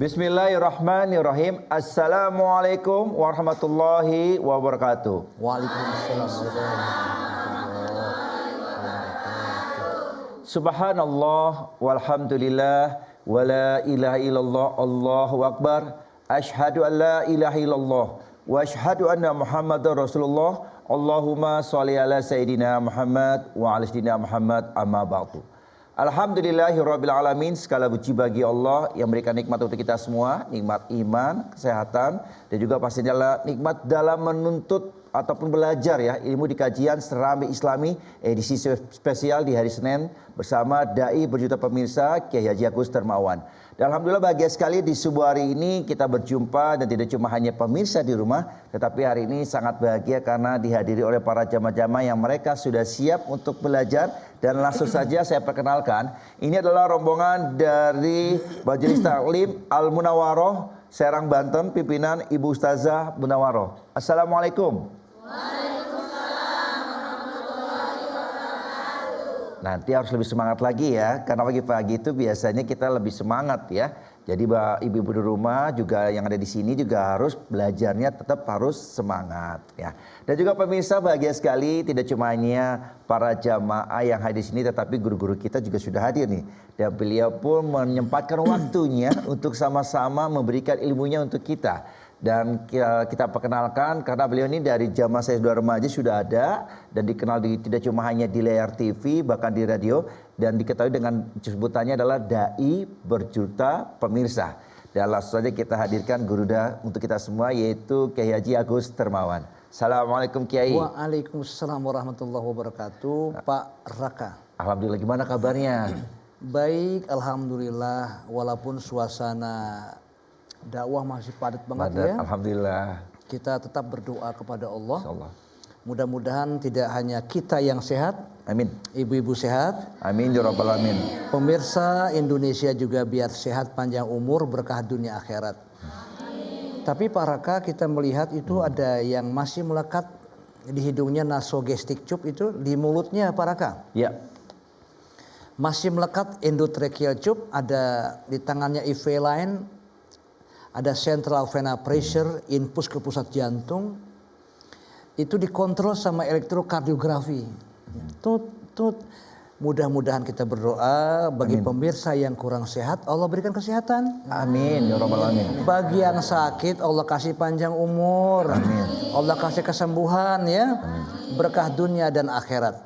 Bismillahirrahmanirrahim. Assalamualaikum warahmatullahi wabarakatuh. Waalaikumsalam warahmatullahi wabarakatuh. Subhanallah walhamdulillah wala ilaha illallah Allahu akbar. Asyhadu an la ilaha illallah wa asyhadu anna Muhammadar Rasulullah. Allahumma shalli ala sayidina Muhammad wa ala sayidina Muhammad amma ba'du. Alhamdulillahirabbil alamin, segala puji bagi Allah yang memberikan nikmat untuk kita semua, nikmat iman, kesehatan, dan juga pastinya adalah nikmat dalam menuntut ataupun belajar ya ilmu di kajian Serambi Islami edisi spesial di hari Senin bersama dai berjuta pemirsa Kiai Haji Agus Termawan. Dan alhamdulillah bahagia sekali di subuh hari ini kita berjumpa dan tidak cuma hanya pemirsa di rumah, tetapi hari ini sangat bahagia karena dihadiri oleh para jamaah-jamaah yang mereka sudah siap untuk belajar. Dan langsung saja saya perkenalkan, ini adalah rombongan dari Majelis Taklim Al Munawwaroh Serang Banten, pimpinan Ibu Ustazah Munawwaroh. Assalamualaikum. Nanti harus lebih semangat lagi ya, karena pagi-pagi itu biasanya kita lebih semangat ya. Jadi ibu-ibu di rumah juga yang ada di sini juga harus belajarnya tetap harus semangat ya. Dan juga pemirsa bahagia sekali tidak cuma hanya para jamaah yang hadir di sini, tetapi guru-guru kita juga sudah hadir nih. Dan beliau pun menyempatkan waktunya untuk sama-sama memberikan ilmunya untuk kita. Dan kita perkenalkan karena beliau ini dari zaman saya sudah remaja sudah ada dan dikenal tidak cuma hanya di layar TV bahkan di radio, dan diketahui dengan sebutannya adalah dai berjuta pemirsa. Dan langsung saja kita hadirkan guruda untuk kita semua yaitu Kiai Haji Agus Termawan. Assalamualaikum Kiai. Waalaikumsalam warahmatullahi wabarakatuh. Pak Raka. Alhamdulillah, gimana kabarnya? Baik, alhamdulillah, walaupun suasana dakwah masih padat banget ya. Alhamdulillah. Kita tetap berdoa kepada Allah. Insyaallah. Mudah-mudahan tidak hanya kita yang sehat. Amin. Ibu-ibu sehat. Amin ya rabbal alamin. Pemirsa Indonesia juga biar sehat, panjang umur, berkah dunia akhirat. Amin. Tapi Pak Raka, kita melihat itu ada yang masih melekat di hidungnya nasogastric tube itu di mulutnya Pak Raka. Ya. Masih melekat endotracheal tube, ada di tangannya IV line, ada central vena pressure, infus ke pusat jantung, itu dikontrol sama elektrokardiografi. Tut. Mudah-mudahan kita berdoa bagi pemirsa yang kurang sehat, Allah berikan kesehatan. Amin ya rabbal alamin. Bagi yang sakit, Allah kasih panjang umur. Amin. Allah kasih kesembuhan ya. Amin. Berkah dunia dan akhirat.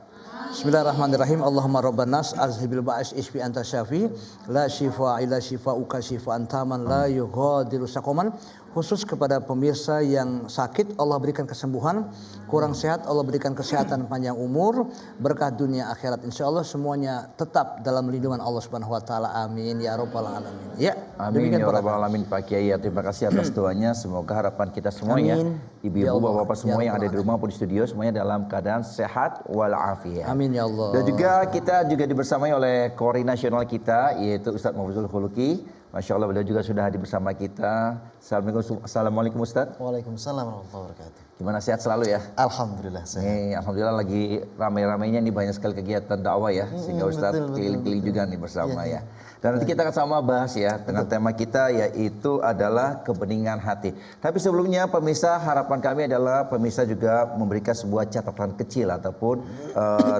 Bismillahirrahmanirrahim. Allahumma rabban nas azhibil ba'is isfi anta syafi la shifa illa shifauka shifaan taman la yughadiru saqaman. Khusus kepada pemirsa yang sakit, Allah berikan kesembuhan, kurang sehat Allah berikan kesehatan panjang umur, berkah dunia akhirat. Insyaallah semuanya tetap dalam lindungan Allah Subhanahu wa taala. Amin ya rabbal alamin. Ya. Amin ya rabbal alamin Pak Kiai. Terima kasih atas doanya. Semoga harapan kita semua ya, ibu-ibu, bapak-bapak semua yang ada di rumah maupun di studio semuanya dalam keadaan sehat walafiat. Amin ya Allah. Dan juga kita juga dibersamai oleh Kori nasional kita yaitu Ustadz Mahfuzul Khuluki. Masya Allah, beliau juga sudah hadir bersama kita. Assalamualaikum Ustadz. Waalaikumsalam warahmatullahi wabarakatuh. Gimana, sehat selalu ya? Alhamdulillah sehat. Nih, alhamdulillah lagi ramai-ramainya nih, banyak sekali kegiatan dakwah ya. Sehingga Ustadz keliling-keliling juga nih bersama ya. Dan nanti kita akan sama bahas ya dengan tema kita yaitu adalah kebeningan hati. Tapi sebelumnya pemirsa, harapan kami adalah pemirsa juga memberikan sebuah catatan kecil ataupun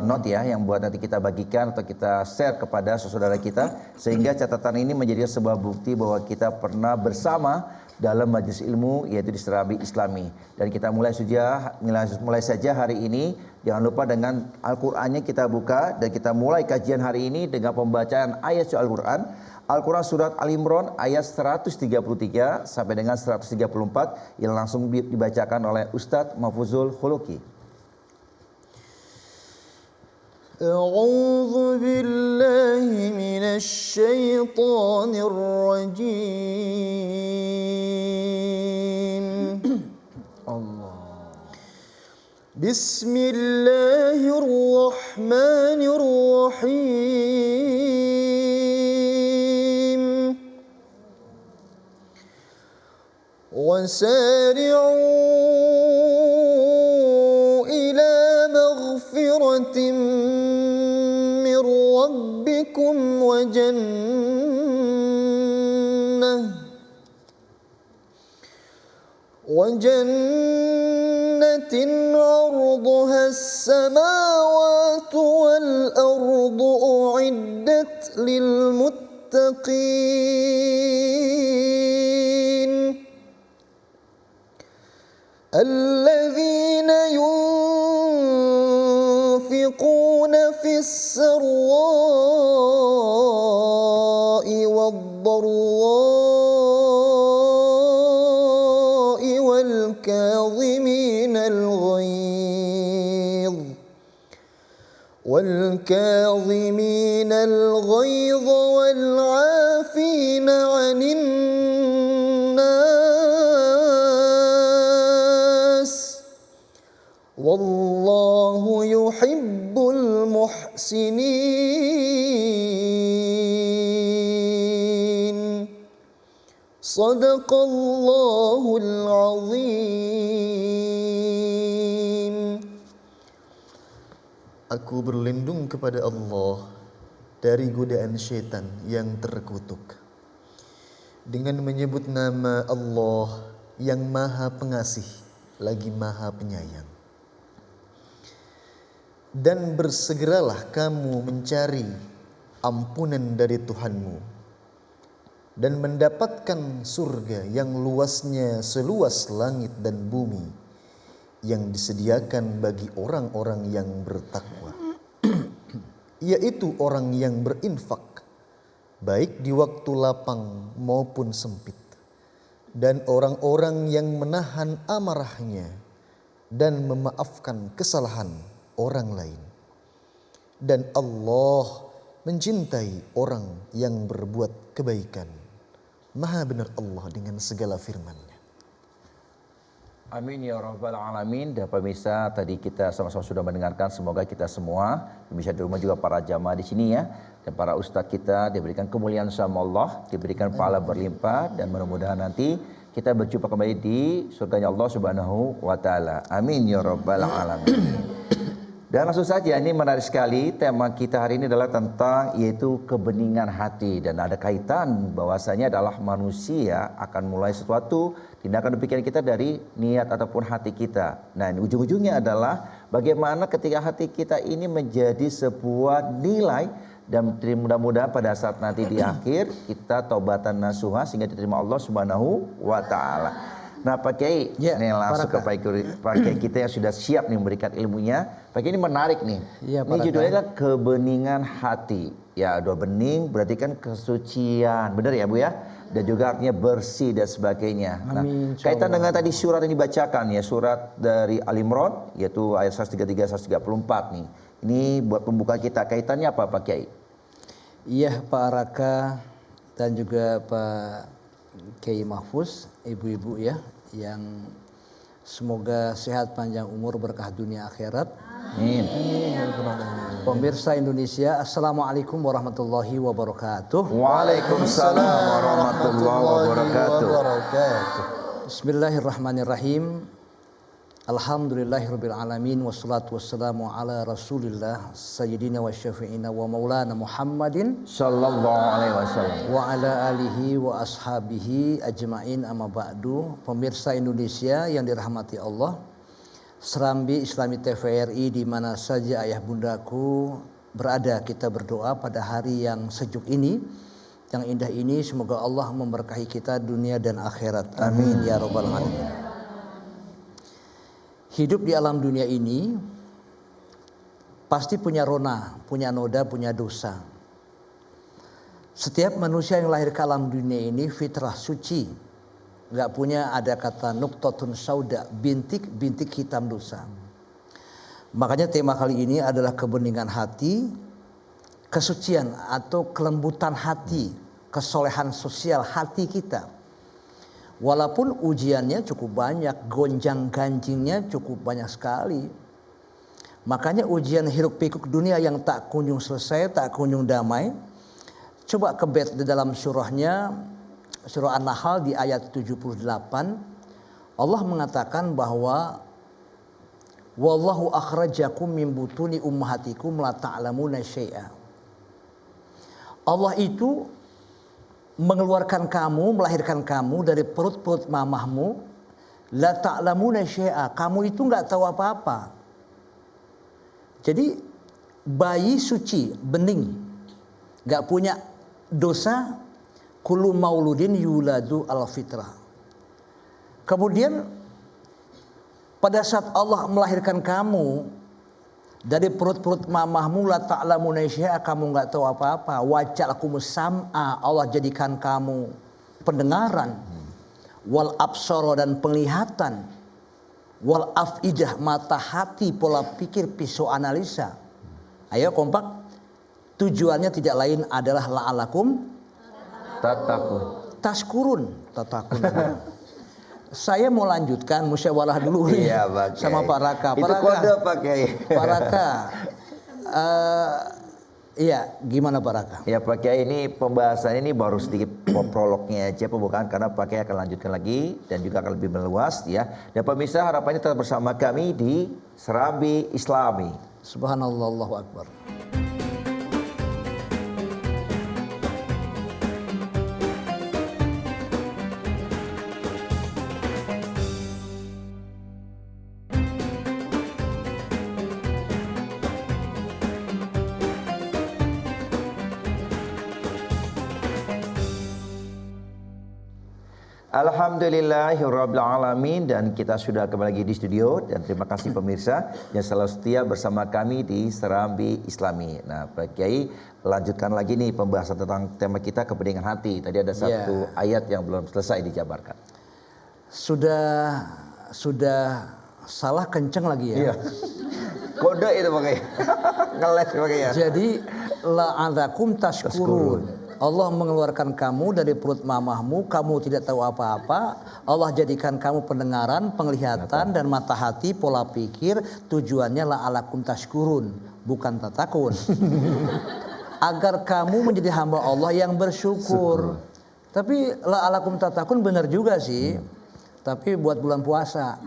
note ya yang buat nanti kita bagikan atau kita share kepada saudara kita, sehingga catatan ini menjadi sebuah bukti bahwa kita pernah bersama dalam majelis ilmu yaitu di Serambi Islami. Dan kita mulai saja hari ini, jangan lupa dengan Al-Qur'annya kita buka dan kita mulai kajian hari ini dengan pembacaan ayat surat Al-Qur'an. Al-Qur'an surat Al-Imran ayat 133 sampai dengan 134 yang langsung dibacakan oleh Ustadz Mahfuzul Khuluki. A'udzu billahi minasy syaithanir rajim. Allah. Bismillahirrahmanirrahim. Wasari'u ila maghfiratin ربكم وجنة وجنة عرضها السماوات والأرض أعدت للمتقين الذين ينفقون في السراء والضراء والكاظمين الغيظ والعافين عن الناس والله يحب المحسنين صدق الله العظيم. Aku berlindung kepada Allah dari godaan syaitan yang terkutuk dengan menyebut nama Allah yang Maha Pengasih lagi Maha Penyayang. Dan bersegeralah kamu mencari ampunan dari Tuhanmu dan mendapatkan surga yang luasnya seluas langit dan bumi yang disediakan bagi orang-orang yang bertakwa, yaitu orang yang berinfak baik di waktu lapang maupun sempit, dan orang-orang yang menahan amarahnya dan memaafkan kesalahan orang lain. Dan Allah mencintai orang yang berbuat kebaikan. Maha benar Allah dengan segala firman-Nya. Amin ya rabbal alamin. Dan pemirsa, tadi kita sama-sama sudah mendengarkan, semoga kita semua, pemirsa di rumah juga para jamaah di sini ya, dan para ustadz kita diberikan kemuliaan sama Allah, diberikan pahala berlimpah, dan mudah-mudahan nanti kita berjumpa kembali di surganya Allah Subhanahu wa taala. Amin ya rabbal alamin. Dan langsung saja, ini menarik sekali, tema kita hari ini adalah tentang yaitu kebeningan hati, dan ada kaitan bahwasanya adalah manusia akan mulai sesuatu tindakan pikiran kita dari niat ataupun hati kita. Nah, ini ujung-ujungnya adalah bagaimana ketika hati kita ini menjadi sebuah nilai, dan mudah-mudahan pada saat nanti di akhir kita taubatan nasuha sehingga diterima Allah Subhanahu wa taala. Nah, Pak Kiai, ini langsung ke Pak Kiai kita yang sudah siap nih memberikan ilmunya. Pak Kiai, ini menarik nih. Ini judulnya kan kebeningan hati. Ya, dua bening berarti kan kesucian, benar ya Bu ya? Dan juga artinya bersih dan sebagainya. Nah, kaitan dengan tadi surat yang dibacakan ya, surat dari Al-Imran yaitu ayat 133 134 nih. Ini buat pembuka kita, kaitannya apa Pak Kiai? Iya Pak Raka dan juga Pak Kiai Mahfuz, ibu-ibu ya, yang semoga sehat panjang umur berkah dunia akhirat. Amin. Pemirsa Indonesia, Assalamualaikum warahmatullahi wabarakatuh. Waalaikumsalam warahmatullahi wabarakatuh. Bismillahirrahmanirrahim. Alhamdulillahirabbil alamin wassalatu wassalamu ala Rasulillah sayyidina wa syafi'ina wa maulana Muhammadin sallallahu alaihi wasallam wa ala alihi wa ashabihi ajmain, amma ba'du. Pemirsa Indonesia yang dirahmati Allah, Serambi Islami TVRI di mana saja ayah bundaku berada, kita berdoa pada hari yang sejuk ini, yang indah ini, semoga Allah memberkahi kita dunia dan akhirat. Amin ya rabbal alamin. Hidup di alam dunia ini pasti punya rona, punya noda, punya dosa. Setiap manusia yang lahir ke alam dunia ini fitrah suci, nggak punya ada kata nuqtatun sauda, bintik hitam dosa. Makanya tema kali ini adalah kebeningan hati, kesucian atau kelembutan hati, kesolehan sosial hati kita. Walaupun ujiannya cukup banyak, gonjang-ganjingnya cukup banyak sekali. Makanya ujian hiruk pikuk dunia yang tak kunjung selesai, tak kunjung damai. Coba kebet di dalam surahnya, surah An-Nahl di ayat 78. Allah mengatakan bahwa wallahu akhrajakum min butuni ummahatikum la ta'lamuna syai'a. Allah itu mengeluarkan kamu, melahirkan kamu dari perut-perut mamahmu La ta'lamuna syai'a, kamu itu enggak tahu apa-apa. Jadi bayi suci, bening, enggak punya dosa, kullu mauludin yuladu al fitrah. Kemudian pada saat Allah melahirkan kamu dari perut-perut mamahmu, la ta'lamuna syai'a, kamu enggak tahu apa-apa. Waja'alakumus sam'a, Allah jadikan kamu pendengaran, wal absara dan penglihatan, wal afidah mata hati, pola pikir, pisau analisa. Ayo kompak. Tujuannya tidak lain adalah la'alakum tatakun. Saya mau lanjutkan musyawarah dulu nih, Iya, Pak Kiai. sama Pak Raka. Itu kode Pak Kiai. Pak Raka, iya gimana Pak Raka? Ya Pak Kiai, ini pembahasan ini baru sedikit prolognya aja, pembukaan, karena Pak Kiai akan lanjutkan lagi dan juga akan lebih meluas ya. Dan pemirsa, harapannya tetap bersama kami di Serambi Islami. Subhanallah, Allahu Akbar. Alhamdulillahirabbil alamin, dan kita sudah kembali lagi di studio, dan terima kasih pemirsa yang selalu setia bersama kami di Serambi Islami. Nah, Pak Kiai, lanjutkan lagi nih pembahasan tentang tema kita, kepentingan hati. Tadi ada satu ayat yang belum selesai dijabarkan. Sudah salah kenceng lagi ya. Iya. Kode itu Pak Kiai. Ngeles Pak Kiai. Jadi la'alakum tashkurun. Allah mengeluarkan kamu dari perut mamahmu, kamu tidak tahu apa-apa. Allah jadikan kamu pendengaran, penglihatan, dan mata hati, pola pikir. Tujuannya la'alakum tashkurun, bukan tatakun. Agar kamu menjadi hamba Allah yang bersyukur. Tapi la'alakum tatakun benar juga sih. Tapi buat bulan puasa.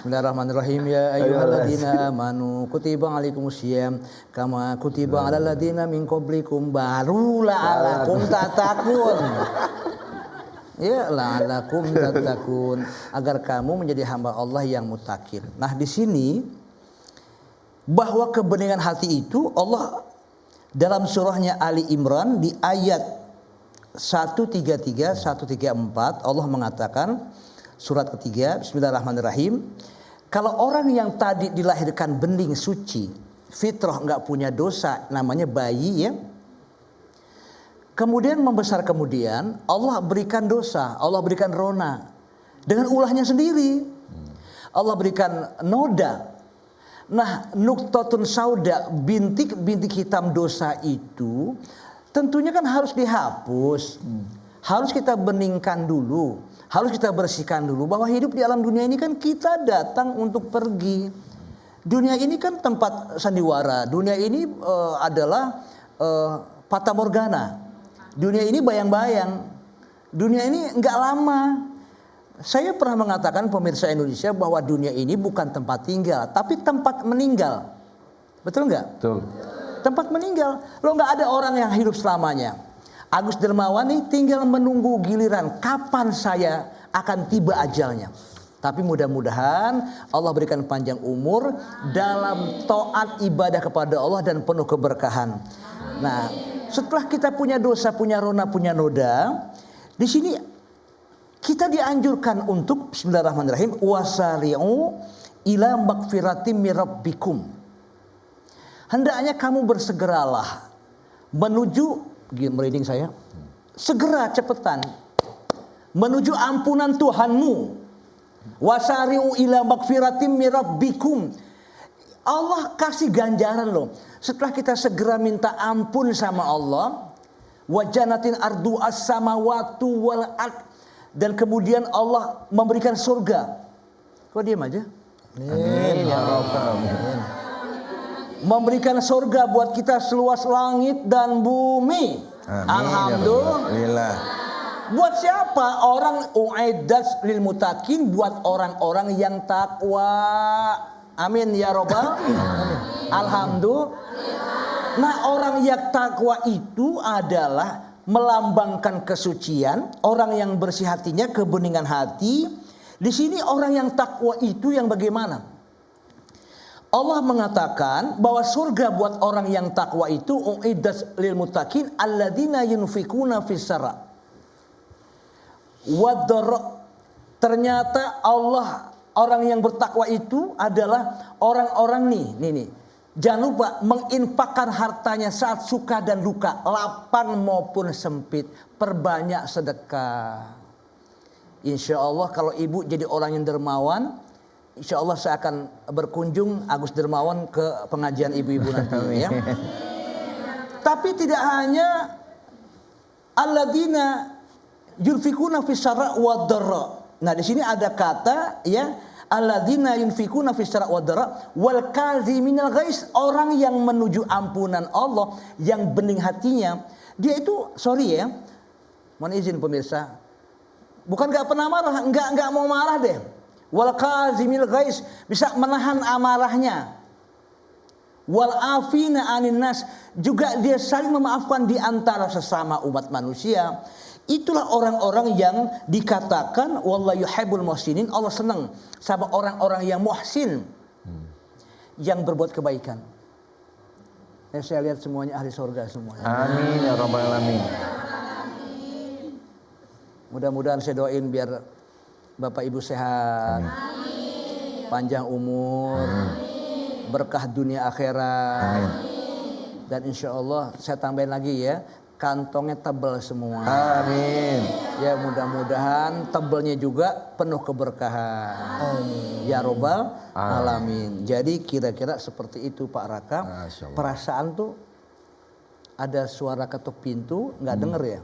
Bismillahirrahmanirrahim. Ya ayyuhalladzina amanu kutiba alaikumusiyam kama kutiba alal ladzina min qablikum, baru la'alakum tatakun. Ya la'alakum tatakun, agar kamu menjadi hamba Allah yang muttaqin. Nah, di sini bahwa kebeningan hati itu Allah dalam surahnya Ali Imran di ayat 133 134 Allah mengatakan, surat ketiga, Bismillahirrahmanirrahim. Kalau orang yang tadi dilahirkan bening suci, fitrah, nggak punya dosa, namanya bayi ya. Kemudian membesar, kemudian Allah berikan dosa, Allah berikan rona dengan ulahnya sendiri. Allah berikan noda. Nah, nuqtatun sauda, bintik-bintik hitam dosa itu tentunya kan harus dihapus. Harus kita beningkan dulu. Harus kita bersihkan dulu bahwa hidup di alam dunia ini kan kita datang untuk pergi. Dunia ini kan tempat sandiwara. Dunia ini adalah fata morgana. Dunia ini bayang-bayang. Dunia ini enggak lama. Saya pernah mengatakan pemirsa Indonesia bahwa dunia ini bukan tempat tinggal, tapi tempat meninggal. Betul enggak? Betul. Tempat meninggal. Lo enggak ada orang yang hidup selamanya. Agus Dermawan ini tinggal menunggu giliran kapan saya akan tiba ajalnya. Tapi mudah-mudahan Allah berikan panjang umur dalam taat ibadah kepada Allah dan penuh keberkahan. Nah, setelah kita punya dosa, punya rona, punya noda, di sini kita dianjurkan untuk bismillahirrahmanirrahim, wasari'u ila magfiratim mir rabbikum. Hendaknya kamu bersegeralah menuju, merinding saya, segera cepetan menuju ampunan Tuhanmu. Wasari'u ila magfiratim mir rabbikum. Allah kasih ganjaran loh. Setelah kita segera minta ampun sama Allah, wa jannatin ardu as-samawati wal ard, dan kemudian Allah memberikan surga. Kok diam aja? Amin ya rabbal alamin. Memberikan surga buat kita seluas langit dan bumi. Alhamdulillah. Buat siapa? Orang u'iddat lil muttaqin, buat orang-orang yang takwa. Amin ya rabbal. Alhamdulillah. Nah, orang yang takwa itu adalah melambangkan kesucian, orang yang bersih hatinya, kebeningan hati. Di sini orang yang takwa itu yang bagaimana? Allah mengatakan bahwa surga buat orang yang takwa itu uiddat lil muttaqin alladzina yunfikuna fis-sarra wad-dharra. Ternyata Allah, orang yang bertakwa itu adalah orang-orang nih. Jangan lupa menginfakkan hartanya saat suka dan duka, lapang maupun sempit, perbanyak sedekah. Insya Allah kalau ibu jadi orang yang dermawan, insya Allah saya akan berkunjung Agus Dermawan ke pengajian ibu-ibu nanti ya. Tapi tidak hanya alladzina yunfikuna fis-sarra wad-dharra. Nah, di sini ada kata ya, alladzina yunfikuna fis-sarra wad-dharra wal kaziminal ghaiz, orang yang menuju ampunan Allah, yang bening hatinya. Dia itu mohon izin pemirsa, bukan enggak pernah marah, enggak mau marah deh. Wal kazimil ghaiz, bisa menahan amarahnya. Wal afina anin nas, juga dia saling memaafkan di antara sesama umat manusia. Itulah orang-orang yang dikatakan wallahu yuhibbul muhsinin, Allah senang sama orang-orang yang muhsin, yang berbuat kebaikan. Saya lihat semuanya ahli surga semuanya. Amin ya rabbal alamin. Mudah-mudahan saya doain biar Bapak Ibu sehat, panjang umur, berkah dunia akhirat, dan insya Allah saya tambahin lagi ya, kantongnya tebal semua. Amin. Ya mudah-mudahan tebelnya juga penuh keberkahan. Ya robbal alamin. Jadi kira-kira seperti itu Pak Raka. Perasaan tuh ada suara ketuk pintu, nggak denger ya?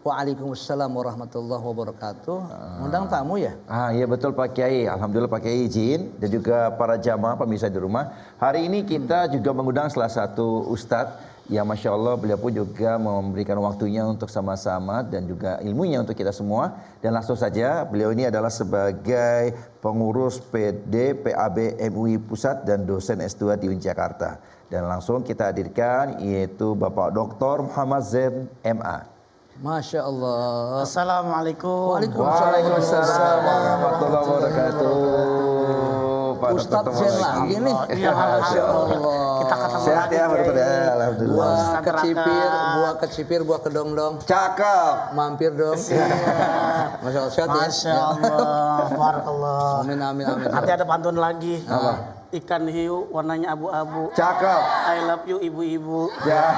Waalaikumsalam warahmatullahi wabarakatuh. Undang tamu ya? Iya betul Pak Kiai. Alhamdulillah Pak Kiai izin, dan juga para jamaah pemirsa di rumah. Hari ini kita juga mengundang salah satu ustadz yang Masya Allah beliau pun juga memberikan waktunya untuk sama-sama dan juga ilmunya untuk kita semua. Dan langsung saja beliau ini adalah sebagai pengurus PD PAB MUI Pusat dan dosen S2 di Jakarta. Dan langsung kita hadirkan yaitu Bapak Dr. Muhammad Zain MA. Masya Allah. Assalamualaikum. Waalaikumsalam warahmatullahi wabarakatuh. Pak Ustadz Zain lagi nih. Iya, Masya Allah. Kita ketemu Sehat lagi. ya, Pak ya, alhamdulillah. Buah kecipir, buah kedongdong. Cakep. Mampir dong. Masya Allah, sehat ya. Masya Allah, barakallah. Amin. Nanti ada pantun lagi. Apa? Ikan hiu warnanya abu-abu. Cakep. I love you ibu-ibu. Ya.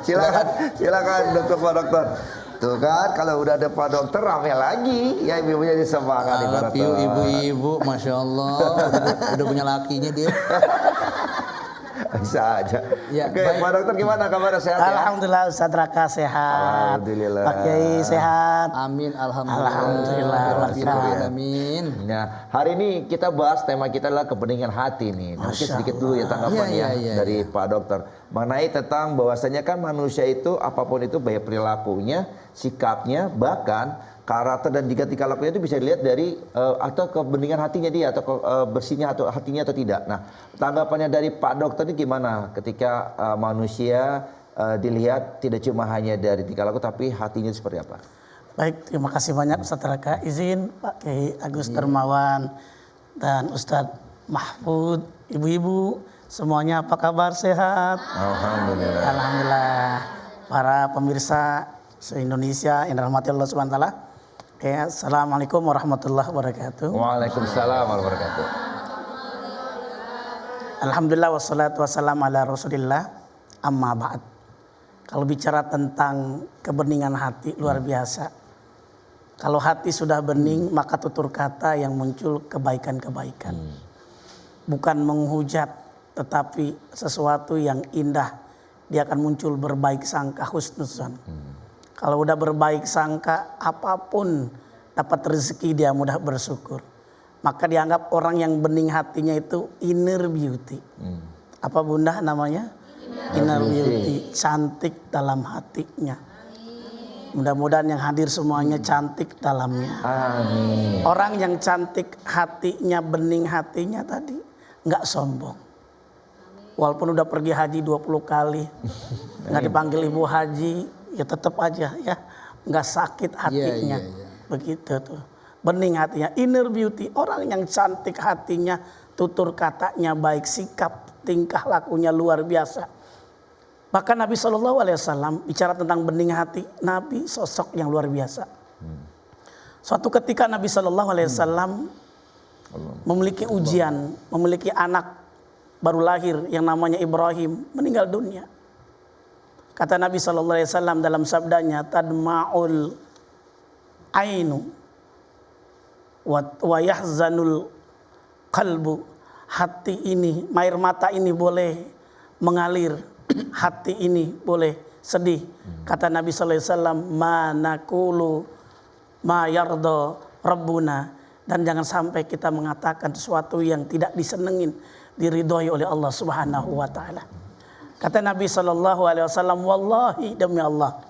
Silakan dokter Pak Dokter. Tuh kan kalau udah ada Pak Dokter rame lagi. Ya ibu-ibunya disemangat nih Pak Dokter. Ibu-ibu, Masya Allah. Udah punya lakinya dia. Bisa aja. Ya, Oke, baik. Pak Dokter gimana kabarnya, sehat ya? Alhamdulillah Ustaz Raka sehat. Alhamdulillah. Pak Kiai sehat. Amin, alhamdulillah. Alhamdulillah. Amin. Nah, hari ini kita bahas tema kita adalah kebeningan hati nih. Nah, mungkin sedikit dulu ya tanggapan Iya. dari Pak Dokter mengenai tentang bahwasanya kan manusia itu apapun itu baik perilakunya, sikapnya, bahkan karakter dan tingkah lakunya itu bisa dilihat dari atau kebeningan hatinya dia atau bersihnya atau hatinya atau tidak. Nah, tanggapannya dari Pak Dokter ini gimana ketika manusia dilihat tidak cuma hanya dari tingkah laku tapi hatinya seperti apa? Baik, terima kasih banyak Ustaz Raka. Izin Pak Kiai Agus Dermawan dan Ustadz Mahfud, ibu-ibu semuanya apa kabar, sehat? Alhamdulillah. Alhamdulillah. Para pemirsa se-Indonesia yang dirahmati Allah Subhanahu wa taala. Oke, assalamualaikum warahmatullahi wabarakatuh. Waalaikumsalam warahmatullahi wabarakatuh. Alhamdulillah wassalatu wassalamu ala Rasulillah. Amma ba'd. Kalau bicara tentang kebeningan hati luar biasa. Kalau hati sudah bening maka tutur kata yang muncul kebaikan-kebaikan. Bukan menghujat tetapi sesuatu yang indah. Dia akan muncul berbaik sangka, husnuzan. Kalau udah berbaik sangka, apapun dapat rezeki dia mudah bersyukur. Maka dianggap orang yang bening hatinya itu inner beauty. Apa bunda namanya? Inner beauty. Cantik dalam hatinya. Mudah-mudahan yang hadir semuanya cantik dalamnya. Amin. Orang yang cantik hatinya, bening hatinya tadi, nggak sombong. Walaupun udah pergi haji 20 kali, nggak dipanggil ibu haji, ya tetap aja ya nggak sakit hatinya. Begitu tuh. Bening hatinya, inner beauty, orang yang cantik hatinya, tutur katanya baik, sikap tingkah lakunya luar biasa. Bahkan Nabi SAW bicara tentang bening hati, Nabi sosok yang luar biasa. Suatu ketika Nabi SAW memiliki ujian, memiliki anak baru lahir yang namanya Ibrahim, meninggal dunia. Kata Nabi SAW dalam sabdanya, tadma'ul ainu wa yahzanul qalbu. Hati ini, air mata ini boleh mengalir, hati ini boleh sedih. Kata Nabi SAW, ma naqulu ma yarda rabbuna. Dan jangan sampai kita mengatakan sesuatu yang tidak disenengin, diridhoi oleh Allah Subhanahu wa taala. Kata Nabi SAW, wallahi demi Allah,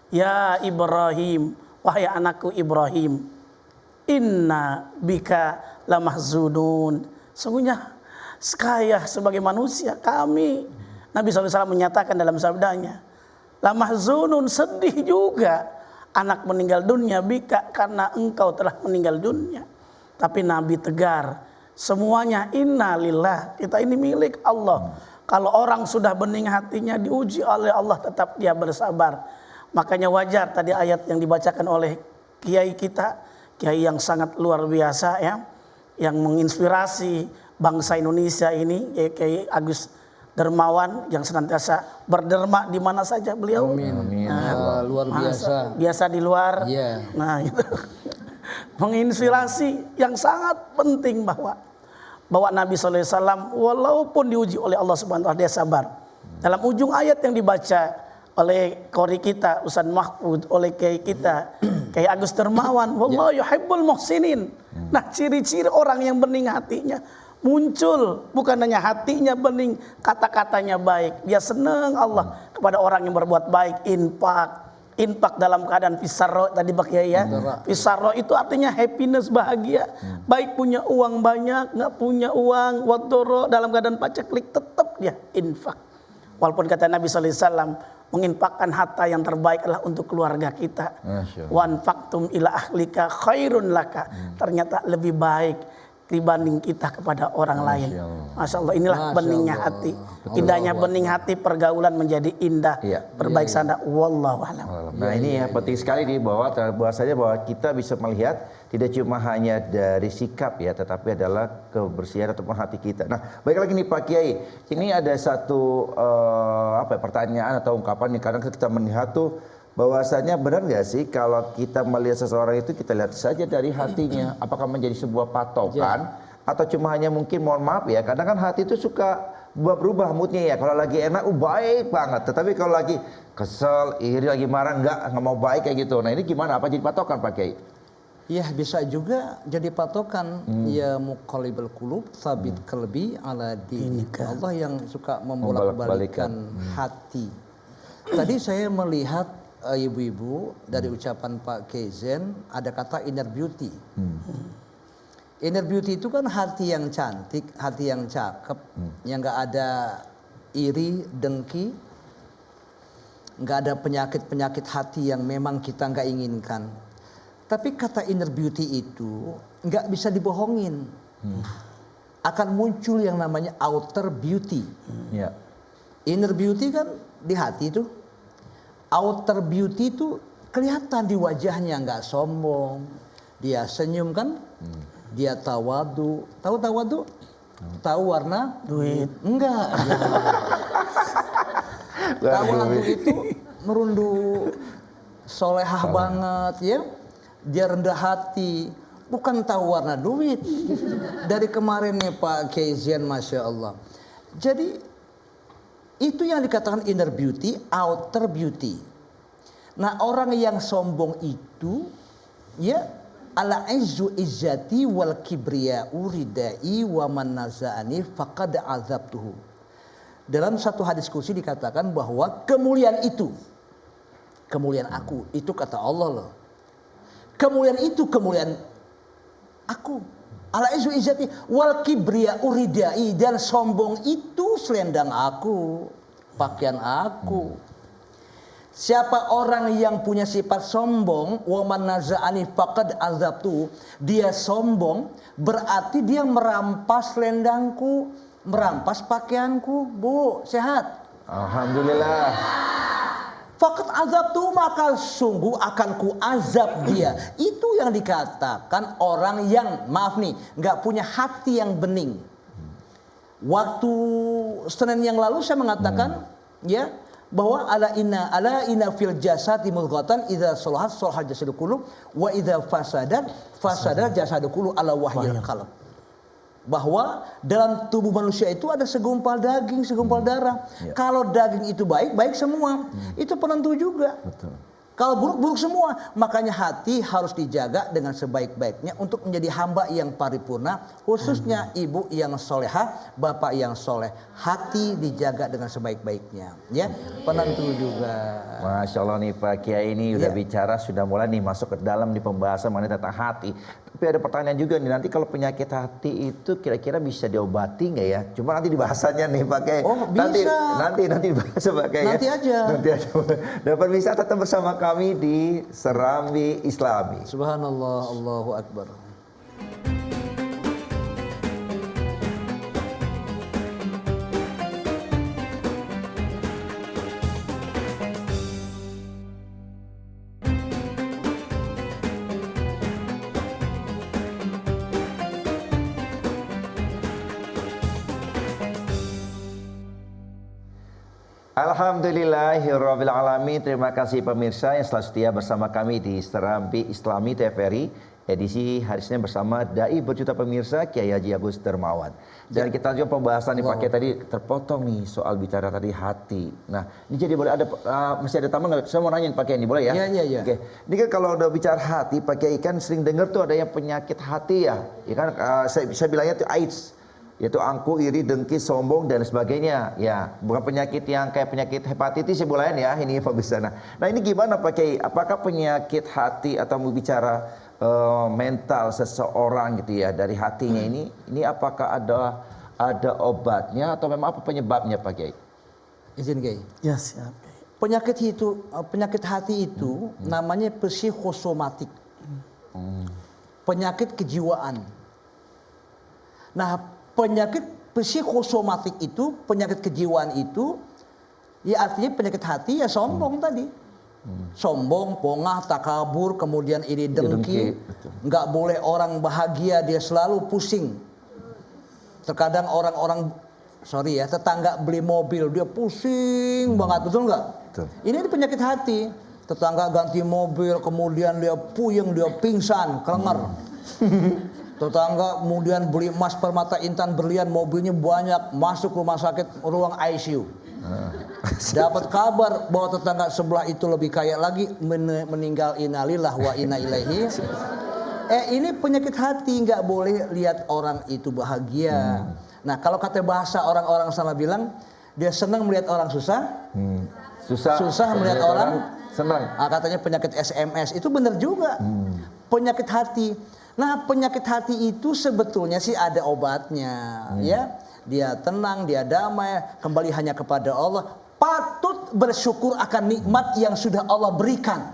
ya Ibrahim, wahai anakku Ibrahim, inna bika lamahzunun. Sungguhnya sekaya sebagai manusia kami, Nabi SAW menyatakan dalam sabdanya, lamahzunun, sedih juga anak meninggal dunia, bika, karena engkau telah meninggal dunia. Tapi Nabi tegar, semuanya innalillah, kita ini milik Allah. Kalau orang sudah bening hatinya, diuji oleh Allah, tetap dia bersabar. Makanya wajar tadi ayat yang dibacakan oleh kiai kita, kiai yang sangat luar biasa ya, yang menginspirasi bangsa Indonesia ini, Kiai Agus Dermawan, yang senantiasa berderma di mana saja beliau. Amin. Nah, luar biasa. Biasa di luar. Yeah. Nah, itu menginspirasi yang sangat penting bahwa Nabi SAW walaupun diuji oleh Allah Subhanahu wa taala, dia sabar. Dalam ujung ayat yang dibaca oleh qori kita Ustaz Mahfud, oleh kiai kita Kiai Agus Dermawan, wallahu yuhibbul muhsinin. Nah, ciri-ciri orang yang bening hatinya muncul, bukan hanya hatinya bening, kata-katanya baik. Dia senang Allah kepada orang yang berbuat baik, infak dalam keadaan fisarro tadi Pak Kiai ya. Fisarro itu artinya happiness, bahagia. Baik punya uang banyak, nggak punya uang, wadoro dalam keadaan paceklik, tetap dia infak. Walaupun kata Nabi SAW, menginfakkan harta yang terbaik adalah untuk keluarga kita. Wanfaqtum ila ahlika khairun laka. Ternyata lebih baik dibanding kita kepada orang lain. Masya Allah, inilah beningnya hati. Indahnya bening hati, pergaulan menjadi indah. Berbaik sanda. Wallahu a'lam. Nah ini ya penting sekali di bawah bahwasanya bahwa kita bisa melihat tidak cuma hanya dari sikap ya, tetapi adalah kebersihan ataupun hati kita. Nah baik lagi nih Pak Kiai, ini ada satu pertanyaan atau ungkapan nih, kadang kita melihat tuh bahwasanya benar nggak sih kalau kita melihat seseorang itu kita lihat saja dari hatinya, apakah menjadi sebuah patokan atau cuma hanya mungkin, mohon maaf ya, kadang kan hati itu suka berubah moodnya ya. Kalau lagi enak baik banget, tetapi kalau lagi kesel, iri, lagi marah nggak mau baik kayak gitu. Nah ini gimana, apa jadi patokan Pak Kiai? Ya bisa juga jadi patokan. Ya muqallibal qulub tsabit qalbi ala dinika. Allah yang suka membolak-balikkan hati. Tadi saya melihat ibu-ibu dari ucapan Pak Keizen ada kata inner beauty. Inner beauty itu kan hati yang cantik, hati yang cakep, yang nggak ada iri, dengki, nggak ada penyakit-penyakit hati yang memang kita nggak inginkan. Tapi kata inner beauty itu nggak bisa dibohongin. Akan muncul yang namanya outer beauty. Inner beauty kan di hati itu. Outer beauty itu kelihatan di wajahnya, nggak sombong, dia senyum kan, dia tawadu. Tahu tawadu? Tahu warna duit? Enggak. Tawadu itu merunduk, solehah banget ya. Dia rendah hati, bukan tahu warna duit. Dari kemarin nih Pak Keizian, Masya Allah. Jadi itu yang dikatakan inner beauty, outer beauty. Nah orang yang sombong itu ya ala izzu izzati wal kibriya uridai wa man naza'ani faqad azabtuhu. Dalam satu hadis kursi dikatakan bahwa kemuliaan itu, kemuliaan aku, itu kata Allah loh. Kemuliaan itu kemuliaan aku. Ala izzu izzati wal kibriya uridai, dan sombong itu selendang aku, pakaian aku. Siapa orang yang punya sifat sombong, wa man naza'ani faqad azabtu, dia sombong, berarti dia merampas selendangku, merampas pakaianku. Bu, sehat? Alhamdulillah. Faqad azabtu, maka sungguh akan ku azab dia. Itu yang dikatakan orang yang, maaf nih, nggak punya hati yang bening. Waktu Senin yang lalu saya mengatakan ya bahwa ala inna fil jasadi mudghatan idza salahat salahal jasadu kullu wa idza fasadat jasadu kullu ala wahyil qalb. Bahwa dalam tubuh manusia itu ada segumpal daging, segumpal darah. Kalau daging itu baik, baik semua. Itu penentu juga. Betul. Kalau buruk-buruk semua, makanya hati harus dijaga dengan sebaik-baiknya untuk menjadi hamba yang paripurna, khususnya ibu yang solehah, bapak yang soleh. Hati dijaga dengan sebaik-baiknya, ya, penentu juga. Masya Allah nih Pak Kiai ini udah Iya. bicara, sudah mulai nih masuk ke dalam di pembahasan mengenai tentang hati. Tapi ada pertanyaan juga nih, nanti kalau penyakit hati itu kira-kira bisa diobati nggak ya? Cuma nanti di bahasannya nih Pak Kiai. Oh, bisa. Nanti dibahas Pak Kiai. Nanti aja. Nanti aja. Dapat bisa tetap bersama kami di Serambi Islami. Subhanallah, Allahu Akbar. Alhamdulillahirabbil alamin. Terima kasih pemirsa yang selalu setia bersama kami di Serambi Islami TVRI edisi hari Senin bersama dai berjuta pemirsa Kiai Haji Agus Dermawan. Dan kita juga pembahasan nih pakai tadi terpotong nih soal bicara tadi hati. Nah, ini jadi boleh ada masih ada tambahan nggak? Saya mau nanya Pak Kiai ini boleh ya? Iya. Oke. Ini kan kalau udah bicara hati Pak Kiai kan sering dengar tuh ada yang penyakit hati ya. Ya kan saya bilangnya itu AIDS. Yaitu angkuh, iri, dengki, sombong dan sebagainya. Ya, bukan penyakit yang kayak penyakit hepatitis ya lain ya ini Pak bisa. Nah, ini gimana Pak Kiai? Apakah penyakit hati atau mau bicara mental seseorang gitu ya dari hatinya ini apakah ada obatnya atau memang apa penyebabnya Pak Kiai? Izin Kiai. Ya siap. Penyakit hati itu namanya psikosomatik. Penyakit kejiwaan. Nah, penyakit psikosomatik itu, penyakit kejiwaan itu, ya artinya penyakit hati ya sombong tadi. Sombong, pongah, takabur, kemudian iri dengki. Nggak boleh orang bahagia, dia selalu pusing. Terkadang orang-orang, tetangga beli mobil, dia pusing banget, betul nggak? Betul. Ini penyakit hati. Tetangga ganti mobil, kemudian dia puyeng, dia pingsan, kelenger. Tetangga kemudian beli emas permata intan berlian, mobilnya banyak, masuk rumah sakit ruang ICU. Dapat kabar bahwa tetangga sebelah itu lebih kaya lagi, meninggal, innalillah wa inna ilaihi. Ini penyakit hati, nggak boleh lihat orang itu bahagia. Nah, kalau kata bahasa orang-orang sana bilang, dia senang melihat orang susah. Susah melihat orang senang. Katanya penyakit SMS, itu benar juga. Penyakit hati. Nah, penyakit hati itu sebetulnya sih ada obatnya, ya. Dia tenang, dia damai, kembali hanya kepada Allah. Patut bersyukur akan nikmat yang sudah Allah berikan.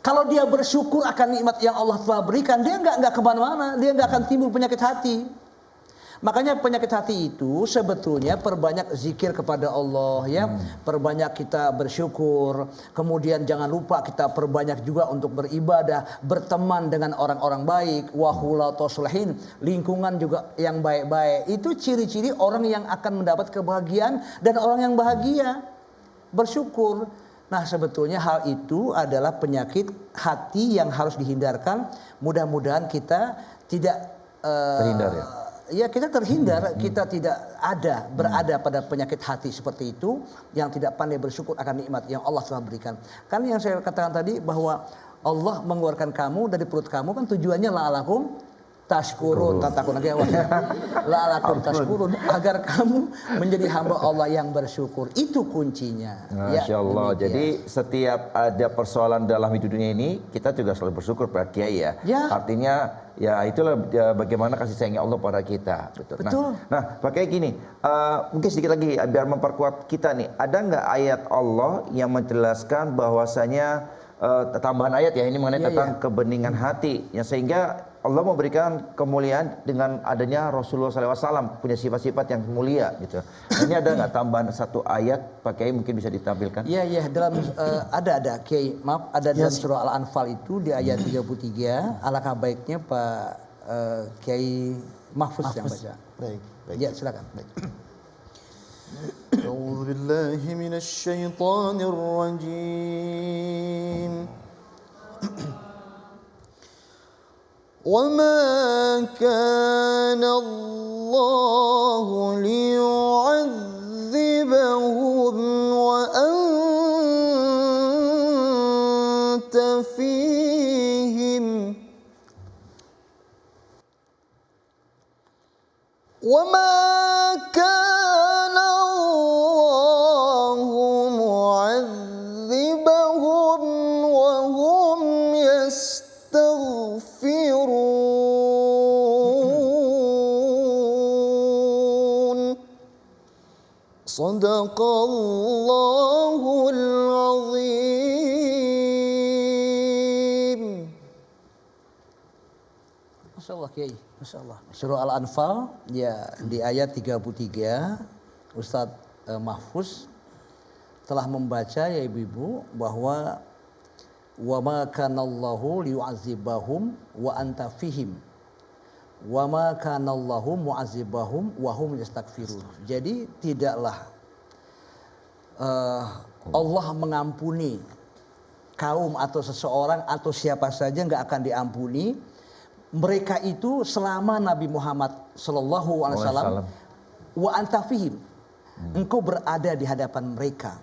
Kalau dia bersyukur akan nikmat yang Allah telah berikan, dia nggak kemana-mana, dia nggak akan timbul penyakit hati. Makanya penyakit hati itu sebetulnya perbanyak zikir kepada Allah ya, perbanyak kita bersyukur, kemudian jangan lupa kita perbanyak juga untuk beribadah, berteman dengan orang-orang baik, wahulatosulehin, lingkungan juga yang baik-baik. Itu ciri-ciri orang yang akan mendapat kebahagiaan dan orang yang bahagia, bersyukur. Nah, sebetulnya hal itu adalah penyakit hati yang harus dihindarkan. Mudah-mudahan kita tidak Terhindar ya. Ya, kita terhindar, kita tidak berada pada penyakit hati seperti itu, yang tidak pandai bersyukur akan nikmat yang Allah telah berikan. Kan yang saya katakan tadi bahwa Allah mengeluarkan kamu dari perut kamu kan tujuannya la'alakum tashkurun, tatakun lagi la'alakum tashkurun, agar kamu menjadi hamba Allah yang bersyukur. Itu kuncinya. Masya Allah. demikian. Jadi setiap ada persoalan dalam hidup dunia ini, kita juga selalu bersyukur pada Kiai ya. Ya. Artinya ya itulah bagaimana kasih sayangnya Allah pada kita. Betul. Nah pakai gini, mungkin sedikit lagi biar memperkuat kita nih. Ada nggak ayat Allah yang menjelaskan bahwasanya tambahan ayat ya ini mengenai tentang kebeningan hati, yang sehingga Allah memberikan kemuliaan dengan adanya Rasulullah SAW punya sifat-sifat yang mulia gitu. Nah, ini ada nggak tambahan satu ayat Pak Kiai mungkin bisa ditampilkan? Iya dalam ada Kiai, maaf, ada dalam surah Al-Anfal itu di ayat 33. Alangkah baiknya Pak Kiai Mahfuz yang baca. Baik. Ya silakan. أعوذ بالله من الشيطان الرجيم وما كان الله ليعذبهم وأنت فيهم وما كان الله معذبهم وهم يستغفرون صدق الله العظيم. Masya Allah Kiai. Masya Allah. Surah Al-Anfal ya di ayat 33 Ustadz Mahfuz telah membaca ya ibu-ibu bahwa wa ma kanallahu liyu'adzibahum wa anta fihim wa ma kanallahu mu'adzibahum wa hum yastaghfirun. Jadi tidaklah Allah mengampuni kaum atau seseorang atau siapa saja nggak akan diampuni mereka itu selama Nabi Muhammad sallallahu alaihi wasallam wa anta fihim, engkau berada di hadapan mereka.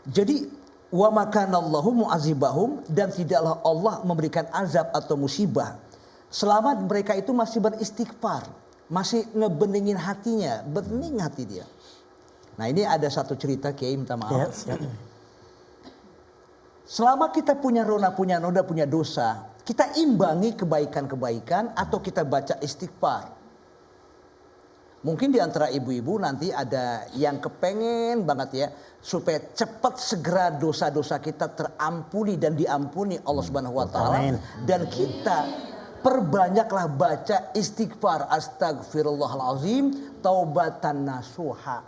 Jadi wa makanallahu mu'azibahum, dan tidaklah Allah memberikan azab atau musibah selama mereka itu masih beristighfar, masih ngebeningin hatinya, bening hati dia. Nah ini ada satu cerita Kiai, minta maaf. Selama kita punya noda, punya dosa, kita imbangi kebaikan-kebaikan atau kita baca istighfar. Mungkin di antara ibu-ibu nanti ada yang kepengen banget ya supaya cepat segera dosa-dosa kita terampuni dan diampuni Allah Subhanahu wa taala, dan kita perbanyaklah baca istighfar, astagfirullahalazim, taubatan nasuha.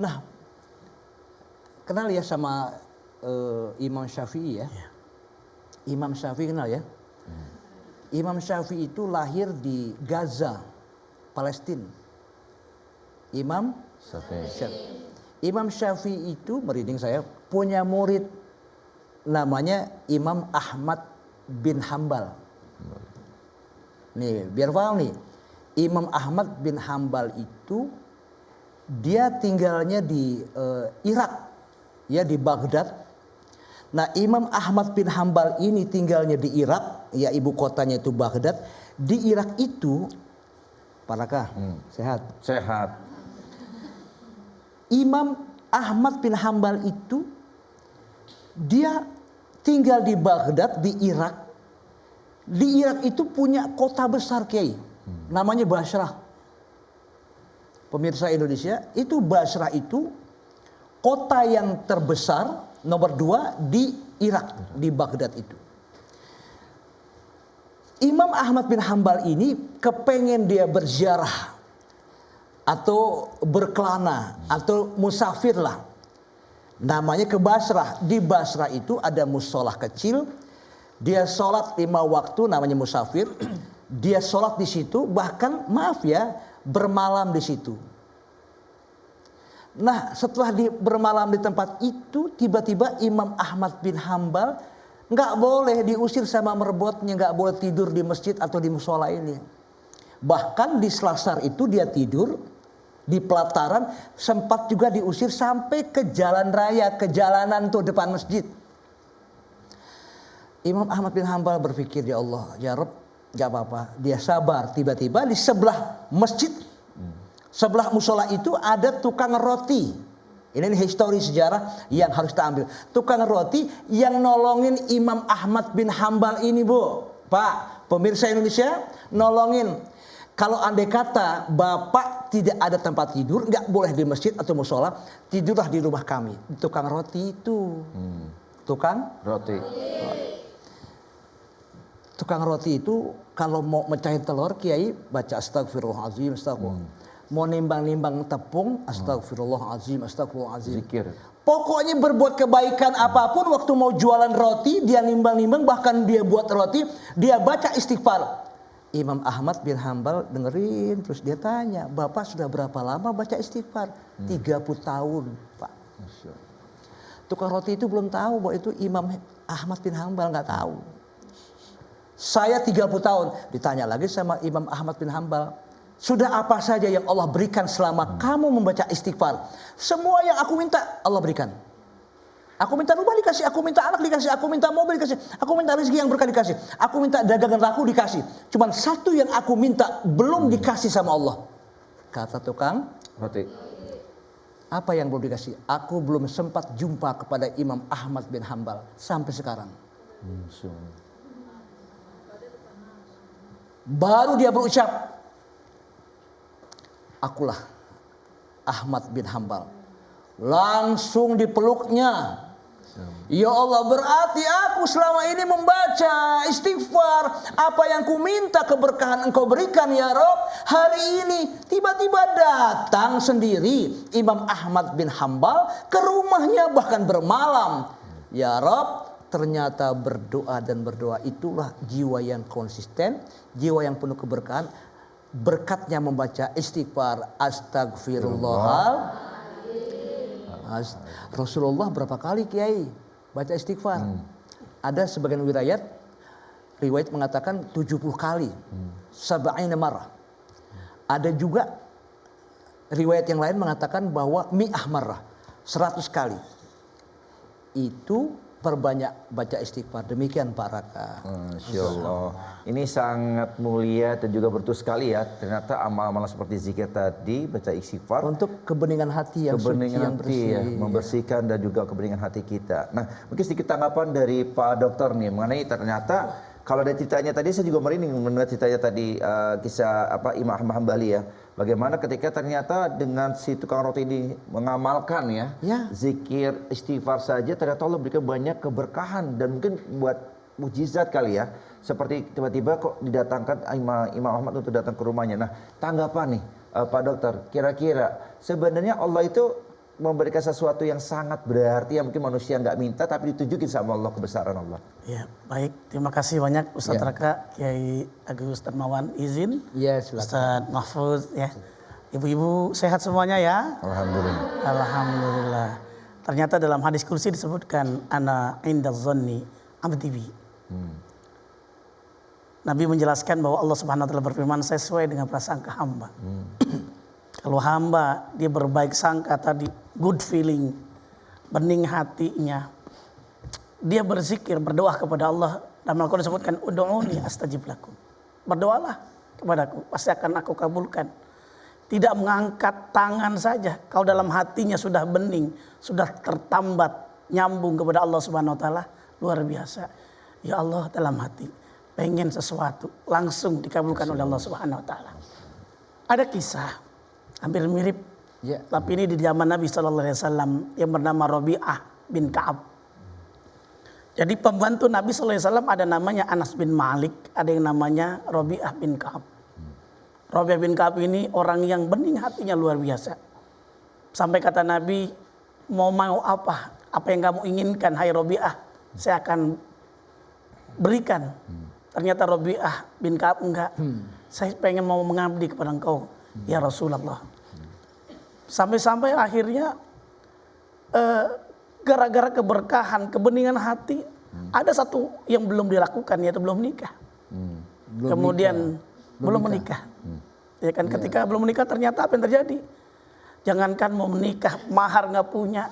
Nah, kenal ya sama Imam Syafi'i ya? Imam Syafi'i kenal ya? Imam Syafi'i itu lahir di Gaza, Palestina. Imam Syafi'i itu, merinding saya, punya murid namanya Imam Ahmad bin Hambal. Nih, biar paham nih. Imam Ahmad bin Hambal itu dia tinggalnya di Irak, ya di Baghdad. Nah, Imam Ahmad bin Hambal ini tinggalnya di Irak, ya ibu kotanya itu Baghdad. Di Irak itu, Parakah? Sehat? Sehat. Imam Ahmad bin Hambal itu dia tinggal di Baghdad di Irak. Di Irak itu punya kota besar Kiai, namanya Basrah. Pemirsa Indonesia, itu Basrah itu kota yang terbesar nomor 2 di Irak, di Baghdad itu. Imam Ahmad bin Hambal ini kepengen dia berziarah atau berkelana atau musafir lah. Namanya ke Basrah. Di Basrah itu ada musholah kecil. Dia sholat 5 waktu, namanya musafir. Dia sholat di situ, bahkan maaf ya, bermalam di situ. Nah, setelah bermalam di tempat itu, tiba-tiba Imam Ahmad bin Hambal nggak boleh diusir sama merbotnya, nggak boleh tidur di masjid atau di musola ini. Bahkan di Selasar itu dia tidur di pelataran, sempat juga diusir sampai ke jalan raya, ke jalanan tuh depan masjid. Imam Ahmad bin Hambal berpikir, ya Allah, ya Rabb, Gak apa-apa, dia sabar. Tiba-tiba di sebelah masjid, sebelah musola itu ada tukang roti. Ini histori sejarah yang harus kita ambil. Tukang roti yang nolongin Imam Ahmad bin Hambal ini, Bu. Pak, pemirsa Indonesia, nolongin. Kalau andai kata Bapak tidak ada tempat tidur, nggak boleh di masjid atau musola, tidurlah di rumah kami. Tukang roti itu. Tukang Roti. Tukang roti itu kalau mau mecahin telur, Kiai baca astagfirullahaladzim, astagfirullah. Mau nimbang-nimbang tepung, astagfirullahaladzim, astagfirullahaladzim. Zikir. Pokoknya berbuat kebaikan apapun, waktu mau jualan roti, dia nimbang-nimbang, bahkan dia buat roti, dia baca istighfar. Imam Ahmad bin Hambal dengerin, terus dia tanya, Bapak sudah berapa lama baca istighfar? 30 tahun, Pak. Tukang roti itu belum tahu bahwa itu Imam Ahmad bin Hambal, nggak tahu. Saya 30 tahun, ditanya lagi sama Imam Ahmad bin Hambal, sudah apa saja yang Allah berikan selama kamu membaca istighfar? Semua yang aku minta Allah berikan. Aku minta rumah dikasih, aku minta anak dikasih, aku minta mobil dikasih, aku minta rezeki yang berkah dikasih, aku minta dagangan laku dikasih. Cuman satu yang aku minta belum dikasih sama Allah. Kata tukang Roti. apa yang belum dikasih? Aku belum sempat jumpa kepada Imam Ahmad bin Hambal sampai sekarang. Baru dia berucap, akulah Ahmad bin Hambal. Langsung dipeluknya. Ya Allah, berarti aku selama ini membaca istighfar, apa yang ku minta keberkahan Engkau berikan ya Rob. Hari ini tiba-tiba datang sendiri Imam Ahmad bin Hambal ke rumahnya, bahkan bermalam. Ya Rob, ternyata berdoa dan berdoa itulah jiwa yang konsisten, jiwa yang penuh keberkahan. Berkatnya membaca istighfar, astagfirullah. Rasulullah berapa kali Kiai baca istighfar? Ada sebagian riwayat mengatakan 70 kali. Sab'ina marrah. Ada juga riwayat yang lain mengatakan bahwa mi'ah marrah, 100 kali. Itu perbanyak baca istighfar. Demikian Pak Raka. Masya Allah. Ini sangat mulia dan juga bertuh sekali ya. Ternyata amal-amal seperti zikir tadi, baca istighfar. Untuk kebeningan hati yang suci, yang bersih. Ya, membersihkan dan juga kebeningan hati kita. Nah, mungkin sedikit tanggapan dari Pak Dokter nih mengenai ternyata kalau ada ceritanya tadi, saya juga merinding mendengar ceritanya tadi, kisah Imam Ahmad Hambali ya. Bagaimana ketika ternyata dengan si tukang roti ini mengamalkan ya, zikir istighfar saja, ternyata Allah berikan banyak keberkahan dan mungkin buat mujizat kali ya. Seperti tiba-tiba kok didatangkan Imam Ahmad untuk datang ke rumahnya. Nah, tanggapan nih Pak Dokter, kira-kira sebenarnya Allah itu memberikan sesuatu yang sangat berarti yang mungkin manusia nggak minta tapi ditunjukin sama Allah, kebesaran Allah. Ya, baik. Terima kasih banyak Ustadz Raka, Kiai Agus Darmawan izin. Ya, silakan. Ustadz Mahfuz ya. Ibu-ibu sehat semuanya ya? Alhamdulillah. Alhamdulillah. Ternyata dalam hadis kursi disebutkan ana inda dhanni abdi bi. Nabi menjelaskan bahwa Allah Subhanahu wa taala berfirman sesuai dengan prasangka hamba. Kalau hamba dia berbaik sangka tadi, good feeling, bening hatinya, dia berzikir, berdoa kepada Allah. Dalam Al-Quran disebutkan ud'uni astajib lakum. Berdoalah kepadaku, pasti akan aku kabulkan. Tidak mengangkat tangan saja, kalau dalam hatinya sudah bening, sudah tertambat, nyambung kepada Allah Subhanahu wa taala, luar biasa. Ya Allah, dalam hati pengen sesuatu, langsung dikabulkan oleh Allah Subhanahu wa taala. Ada kisah hampir mirip, tapi ini di zaman Nabi SAW yang bernama Rabi'ah bin Ka'ab. Jadi pembantu Nabi SAW ada namanya Anas bin Malik, ada yang namanya Rabi'ah bin Ka'ab. Rabi'ah bin Ka'ab ini orang yang bening hatinya luar biasa. Sampai kata Nabi, mau apa yang kamu inginkan hai Rabi'ah, saya akan berikan. Ternyata Rabi'ah bin Ka'ab enggak, saya pengen mau mengabdi kepada engkau ya Rasulullah. Sampai-sampai akhirnya gara-gara keberkahan, kebeningan hati, ada satu yang belum dilakukan, yaitu belum nikah. Kemudian belum menikah. Ya kan, ketika belum menikah ternyata apa yang terjadi? Jangankan mau menikah, mahar nggak punya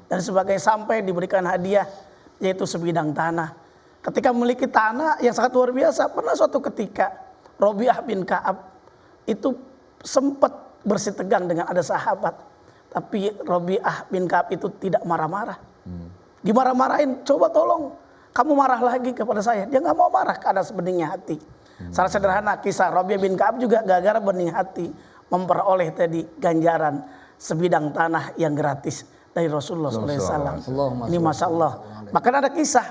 dan sebagai, sampai diberikan hadiah yaitu sebidang tanah. ketika memiliki tanah yang sangat luar biasa. Pernah suatu ketika Rabi'ah bin Ka'ab itu sempat bersitegang dengan ada sahabat, tapi Rabi'ah bin Ka'ab itu tidak marah-marah. Dimarah-marahin, coba tolong kamu marah lagi kepada saya. Dia nggak mau marah karena sebeningnya hati. Salah sederhana kisah Rabi'ah bin Ka'ab juga gara-gara bening hati memperoleh tadi ganjaran sebidang tanah yang gratis dari Rasulullah SAW. Ini Masya Allah. Bahkan ada kisah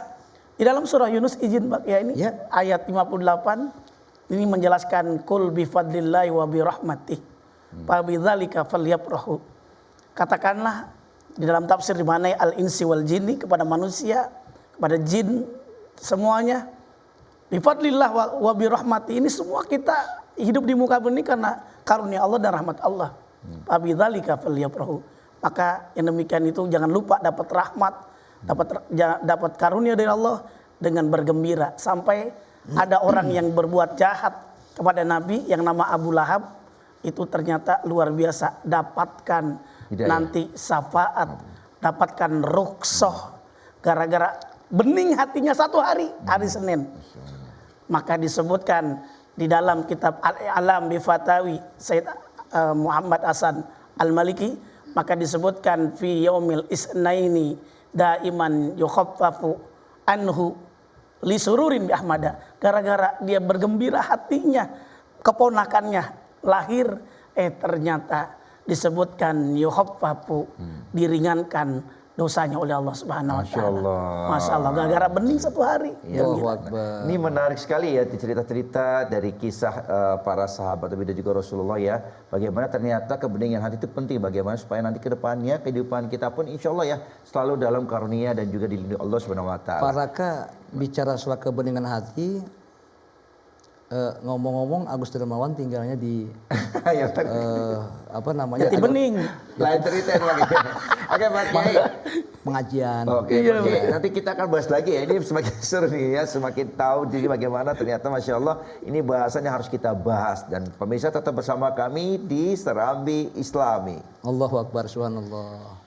di dalam surah Yunus, izin Pak ya ini ayat 58 ini menjelaskan kul bifadlillahi wa birahmatih fa bidzalika falyafrahu. Katakanlah di dalam tafsir di mana al-insi wal jinni, kepada manusia, kepada jin semuanya, bifadlillah wa birahmati, ini semua kita hidup di muka bumi karena karunia Allah dan rahmat Allah. Fa bidzalika falyafrahu. Maka yang demikian itu jangan lupa dapat rahmat, dapat karunia dari Allah dengan bergembira. Sampai ada orang yang berbuat jahat kepada Nabi yang nama Abu Lahab, itu ternyata luar biasa dapatkan nanti syafaat, dapatkan rukhsah gara-gara bening hatinya satu hari Senin. Maka disebutkan di dalam kitab Al-I'lam bi Fatawi Sayyid Muhammad Hasan Al-Maliki, maka disebutkan fi yaumil isnaini daiman yukhaffafu anhu li sururin bi ahmada, gara-gara dia bergembira hatinya keponakannya lahir, ternyata disebutkan yukhaffafu, diringankan dosanya oleh Allah Subhanahu wa taala. Masya Allah, gara-gara bening satu hari. Ini menarik sekali ya cerita-cerita dari kisah para sahabat Nabi dan juga Rasulullah ya. Bagaimana ternyata kebeningan hati itu penting, bagaimana supaya nanti ke depannya kehidupan kita pun insya Allah ya selalu dalam karunia dan juga dilindungi Allah Subhanahu wa taala. Pak Raka bicara soal kebeningan hati, ngomong-ngomong Agus Dermawan tinggalnya di apa namanya? Jati Bening. Lain cerita lagi. Oke Pak Kiai. Pengajian. Oke, nanti kita akan bahas lagi ya. Ini semakin seru nih ya, semakin tahu jadi bagaimana ternyata Masya Allah ini bahasannya harus kita bahas. Dan pemirsa tetap bersama kami di Serambi Islami. Allahu Akbar, subhanallah.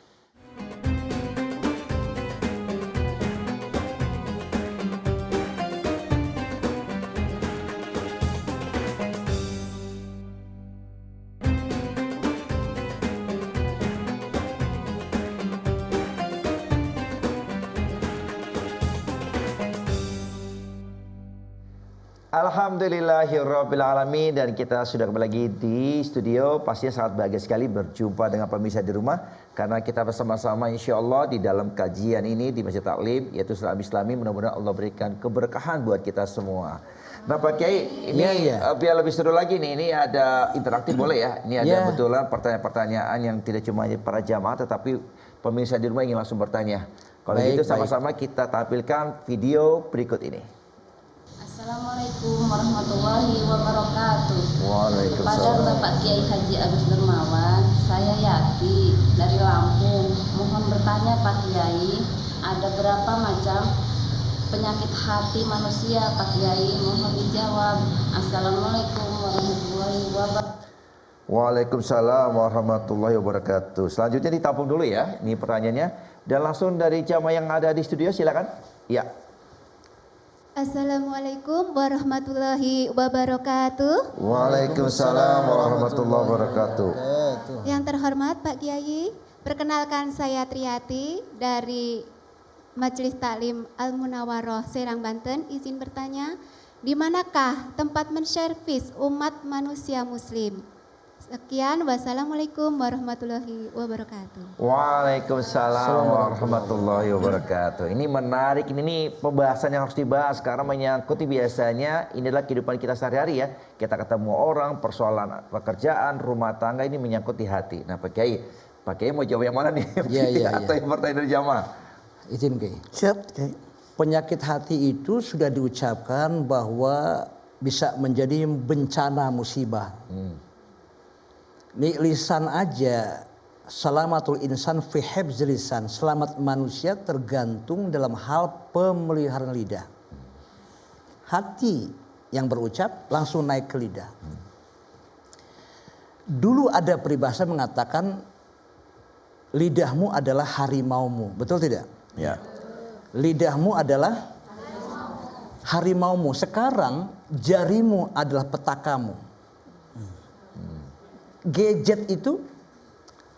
Alhamdulillahirrabbilalamin, dan kita sudah kembali lagi di studio. Pastinya sangat bahagia sekali berjumpa dengan pemirsa di rumah, karena kita bersama-sama insya Allah di dalam kajian ini di Masjid Taklim yaitu Serambi Islami. Mudah-mudahan Allah berikan keberkahan buat kita semua. Nah Pak Kiai, ini biar lebih seru lagi nih, ini ada interaktif boleh ya? Ini ada betulan pertanyaan-pertanyaan yang tidak cuma para jamaah tetapi pemirsa di rumah ingin langsung bertanya. Kalau gitu sama-sama kita tampilkan video berikut ini. Assalamualaikum warahmatullahi wabarakatuh. Waalaikumsalam. Kepada Bapak Kiai Haji Agus Dermawan, saya Yati dari Lampung. Mohon bertanya Pak Kiai, ada berapa macam penyakit hati manusia Pak Kiai? Mohon dijawab. Assalamualaikum warahmatullahi wabarakatuh. Waalaikumsalam warahmatullahi wabarakatuh. Selanjutnya ditampung dulu ya, ini pertanyaannya. Dan langsung dari jamaah yang ada di studio silakan. Ya. Assalamualaikum warahmatullahi wabarakatuh. Waalaikumsalam warahmatullahi wabarakatuh. Yang terhormat Pak Kiai, perkenalkan saya Triati dari Majelis Taklim Al-Munawwaroh Serang, Banten. Izin bertanya, di manakah tempat menservis umat manusia muslim? Sekian, wassalamualaikum warahmatullahi wabarakatuh. Waalaikumsalam warahmatullahi wabarakatuh. Ini menarik, ini pembahasan yang harus dibahas karena menyangkut biasanya ini adalah kehidupan kita sehari-hari ya. Kita ketemu orang, persoalan pekerjaan, rumah tangga, ini menyangkut di hati. Nah Pak Kiai mau jawab yang mana nih? Atau yang pertanyaan dari jamaah? Izin Kiai. Siap, Kiai. Penyakit hati itu sudah diucapkan bahwa bisa menjadi bencana musibah. Ini lisan aja, salamatul insan fi hifzil lisan, selamat manusia tergantung dalam hal pemeliharaan lidah. Hati yang berucap langsung naik ke lidah. Dulu ada peribahasa mengatakan lidahmu adalah harimaumu, betul tidak? Ya. Lidahmu adalah harimaumu, sekarang jarimu adalah petakamu. Gadget itu,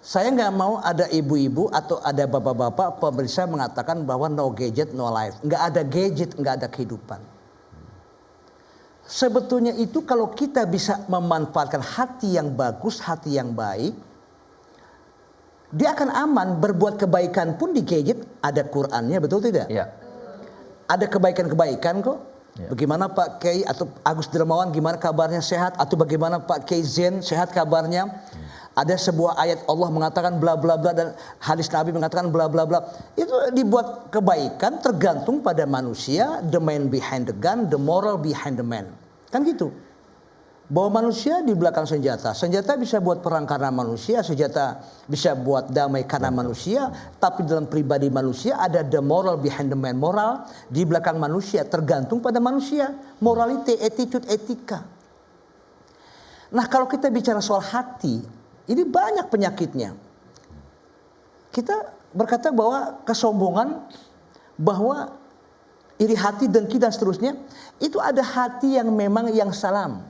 saya nggak mau ada ibu-ibu atau ada bapak-bapak pemirsa mengatakan bahwa no gadget, no life. Nggak ada gadget, nggak ada kehidupan. Sebetulnya itu kalau kita bisa memanfaatkan hati yang bagus, hati yang baik, dia akan aman. Berbuat kebaikan pun di gadget ada Qur'annya, betul tidak? Ya. Ada kebaikan-kebaikan kok. Ya. Bagaimana Pak Kiai atau Agus Dermawan, gimana kabarnya, sehat? Atau bagaimana Pak Kiai Zen, sehat kabarnya? Ada sebuah ayat Allah mengatakan bla bla bla dan hadis Nabi mengatakan bla bla bla. Itu dibuat kebaikan tergantung pada manusia. The man behind the gun, the moral behind the man. Kan gitu. Bahwa manusia di belakang senjata. Senjata bisa buat perang karena manusia, senjata bisa buat damai karena manusia, tapi dalam pribadi manusia ada the moral behind the man. Moral di belakang manusia tergantung pada manusia. Morality, attitude, etika. Nah, kalau kita bicara soal hati, ini banyak penyakitnya. Kita berkata bahwa kesombongan, bahwa iri hati, dengki dan seterusnya, itu ada hati yang memang yang salam.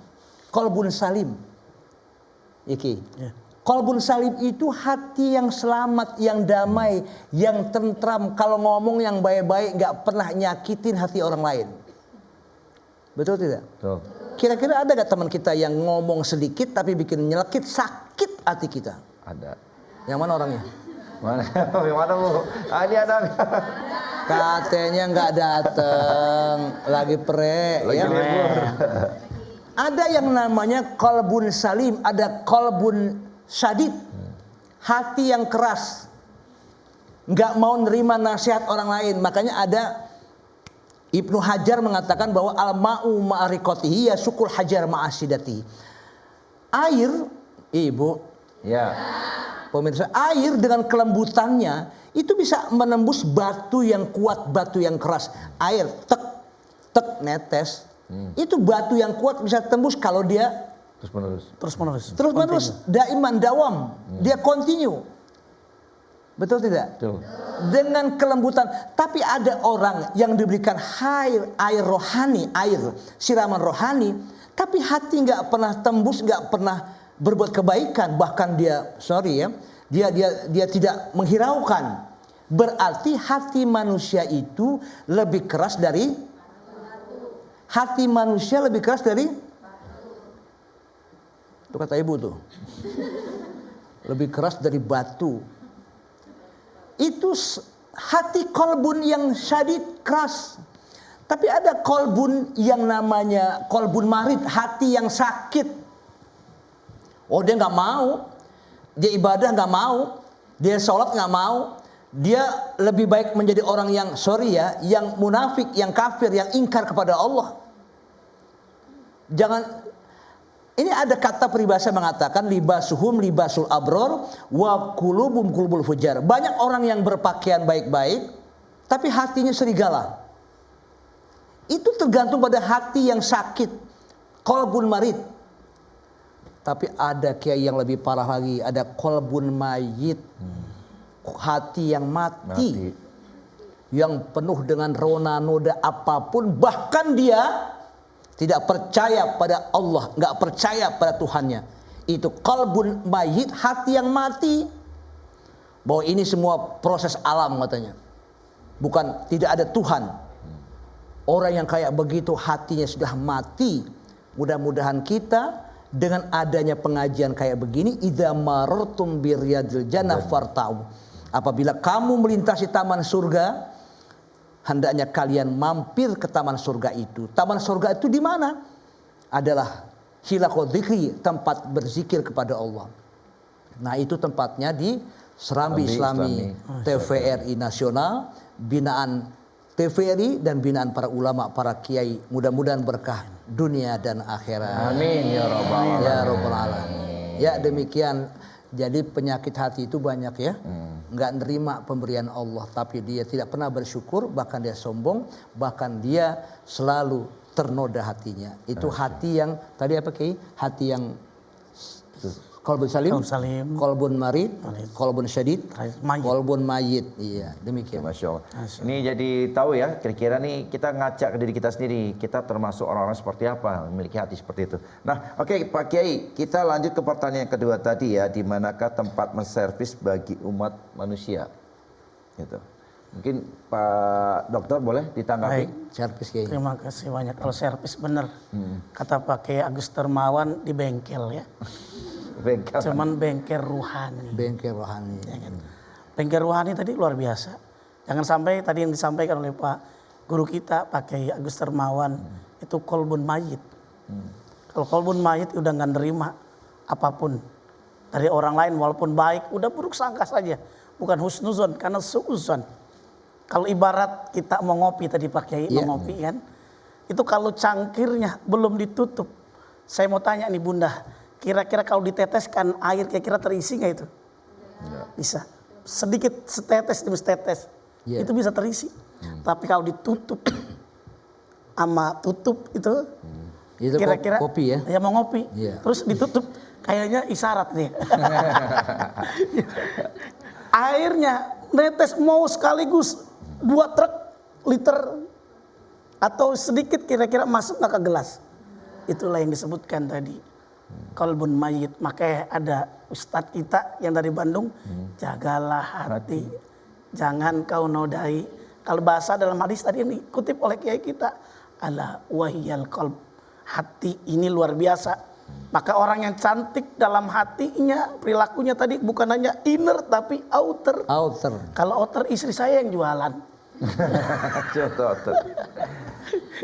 Qalbun salim. Iki. Qalbun salim itu hati yang selamat, yang damai, yang tentram. Kalau ngomong yang baik-baik, nggak pernah nyakitin hati orang lain. Betul tidak? Betul. Kira-kira ada gak teman kita yang ngomong sedikit tapi bikin nyelekit, sakit hati kita? Ada. Yang mana orangnya? Mana? Mana Bu? Ini ada. Katanya nggak datang, lagi pre. Lagi Ya. libur. Ada yang namanya qalbun salim, ada qalbun syadid. Hati yang keras. Nggak mau nerima nasihat orang lain. Makanya ada Ibnu Hajar mengatakan bahwa al-ma'u ma'arikotihi ya syukur hajar ma'asidati. Air, ibu, Ya. pemirsa, air dengan kelembutannya itu bisa menembus batu yang kuat, batu yang keras. Air, tek, netes. Itu batu yang kuat bisa tembus kalau dia Terus menerus. terus menerus, daiman dawam, dia continue. Betul tidak? Betul. Dengan kelembutan. Tapi ada orang yang diberikan air rohani, air siraman rohani, tapi hati nggak pernah tembus, nggak pernah berbuat kebaikan, bahkan dia dia tidak menghiraukan. Berarti hati manusia itu lebih keras dari hati manusia lebih keras dari itu kata ibu tuh. Lebih keras dari batu. Itu hati kolbun yang syadid, keras. Tapi ada kolbun yang namanya kolbun marid, hati yang sakit. Oh, dia nggak mau, dia ibadah nggak mau, dia sholat nggak mau, dia lebih baik menjadi orang yang yang munafik, yang kafir, yang ingkar kepada Allah. Jangan. Ini ada kata peribahasa mengatakan libasuhum libasul abror wa qulubum qulubul fujar. Banyak orang yang berpakaian baik-baik tapi hatinya serigala. Itu tergantung pada hati yang sakit, qalbun marid. Tapi ada kiai yang lebih parah lagi, ada qalbun mayit. Hati yang mati. Yang penuh dengan rona noda apapun, bahkan dia tidak percaya pada Allah, nggak percaya pada Tuhannya. Itu qalbun mayit, hati yang mati. Bahwa ini semua proses alam katanya. Bukan, tidak ada Tuhan. Orang yang kayak begitu hatinya sudah mati. Mudah-mudahan kita dengan adanya pengajian kayak begini, idza marartum biriyadil jannah farta'u. Apabila kamu melintasi taman surga, hendaknya kalian mampir ke taman surga itu. Taman surga itu di mana? Adalah hilaqul dzikri, tempat berzikir kepada Allah. Nah, itu tempatnya di Serambi Islami TVRI Nasional, binaan TVRI dan binaan para ulama, para kiai. Mudah-mudahan berkah dunia dan akhirat. Amin ya rabbal alamin. Ya rabbal alamin. Ya, demikian. Jadi penyakit hati itu banyak ya. Nggak nerima pemberian Allah, tapi dia tidak pernah bersyukur, bahkan dia sombong, bahkan dia selalu ternoda hatinya. Itu hati yang tadi apa Ki? Hati yang Kolbun salim, Qalbun salim, kolbun marid, kolbun syadid, mayit. kolbun mayit. Iya, demikian. Masya Allah. Ini jadi tahu ya, kira-kira nih kita ngacak ke diri kita sendiri, kita termasuk orang-orang seperti apa, memiliki hati seperti itu. Nah, oke Pak Kiai, kita lanjut ke pertanyaan kedua tadi ya, di manakah tempat menservis bagi umat manusia? Gitu. Mungkin Pak Dokter boleh ditanggapi? Baik. Servis Kiai. Terima kasih banyak. Kalau servis bener, kata Pak Kiai Agus Dermawan di bengkel ya. Bengkel. Cuman bengkel ruhani. Bengkel rohani. Ya kan? Bengkel ruhani tadi luar biasa. Jangan sampai tadi yang disampaikan oleh Pak Guru kita, Pak Kiai Agus Dermawan, itu kolbun mayit. Kalau kolbun mayit udah nggak nerima apapun dari orang lain walaupun baik, udah buruk sangka saja. Bukan husnuzon, karena suuzon. Kalau ibarat kita mau ngopi tadi Pak Kiai, mau ngopi kan. Itu kalau cangkirnya belum ditutup. Saya mau tanya nih Bunda, kira-kira kalau diteteskan air kira-kira terisi nggak itu? Bisa. Sedikit setetes demi setetes. Itu bisa terisi. Tapi kalau ditutup sama tutup itu kira-kira kopi ya? Ya mau ngopi. Terus ditutup kayaknya isyarat nih. Airnya netes mau sekaligus 2 truk liter atau sedikit kira-kira masuk nggak ke gelas. Itulah yang disebutkan tadi. Kolbun mayit. Makanya ada ustadz kita yang dari Bandung. Jagalah hati. Jangan kau nodai. Kalau bahasa dalam hadis tadi ini kutip oleh kiai kita. Ala wahiyal qalb. Hati ini luar biasa. Maka orang yang cantik dalam hatinya, perilakunya tadi bukan hanya inner tapi outer. Kalau outer istri saya yang jualan. Outer.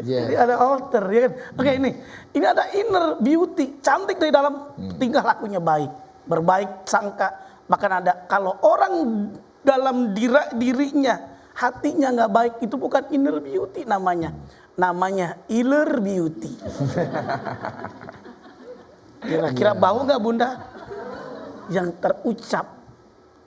Jadi ada outer ya kan. Oke ini ada inner beauty, cantik dari dalam, tingkah lakunya baik, berbaik sangka. Bahkan ada kalau orang dalam dirinya, hatinya nggak baik, itu bukan inner beauty namanya iler beauty. Kira-kira bau nggak Bunda? Yang terucap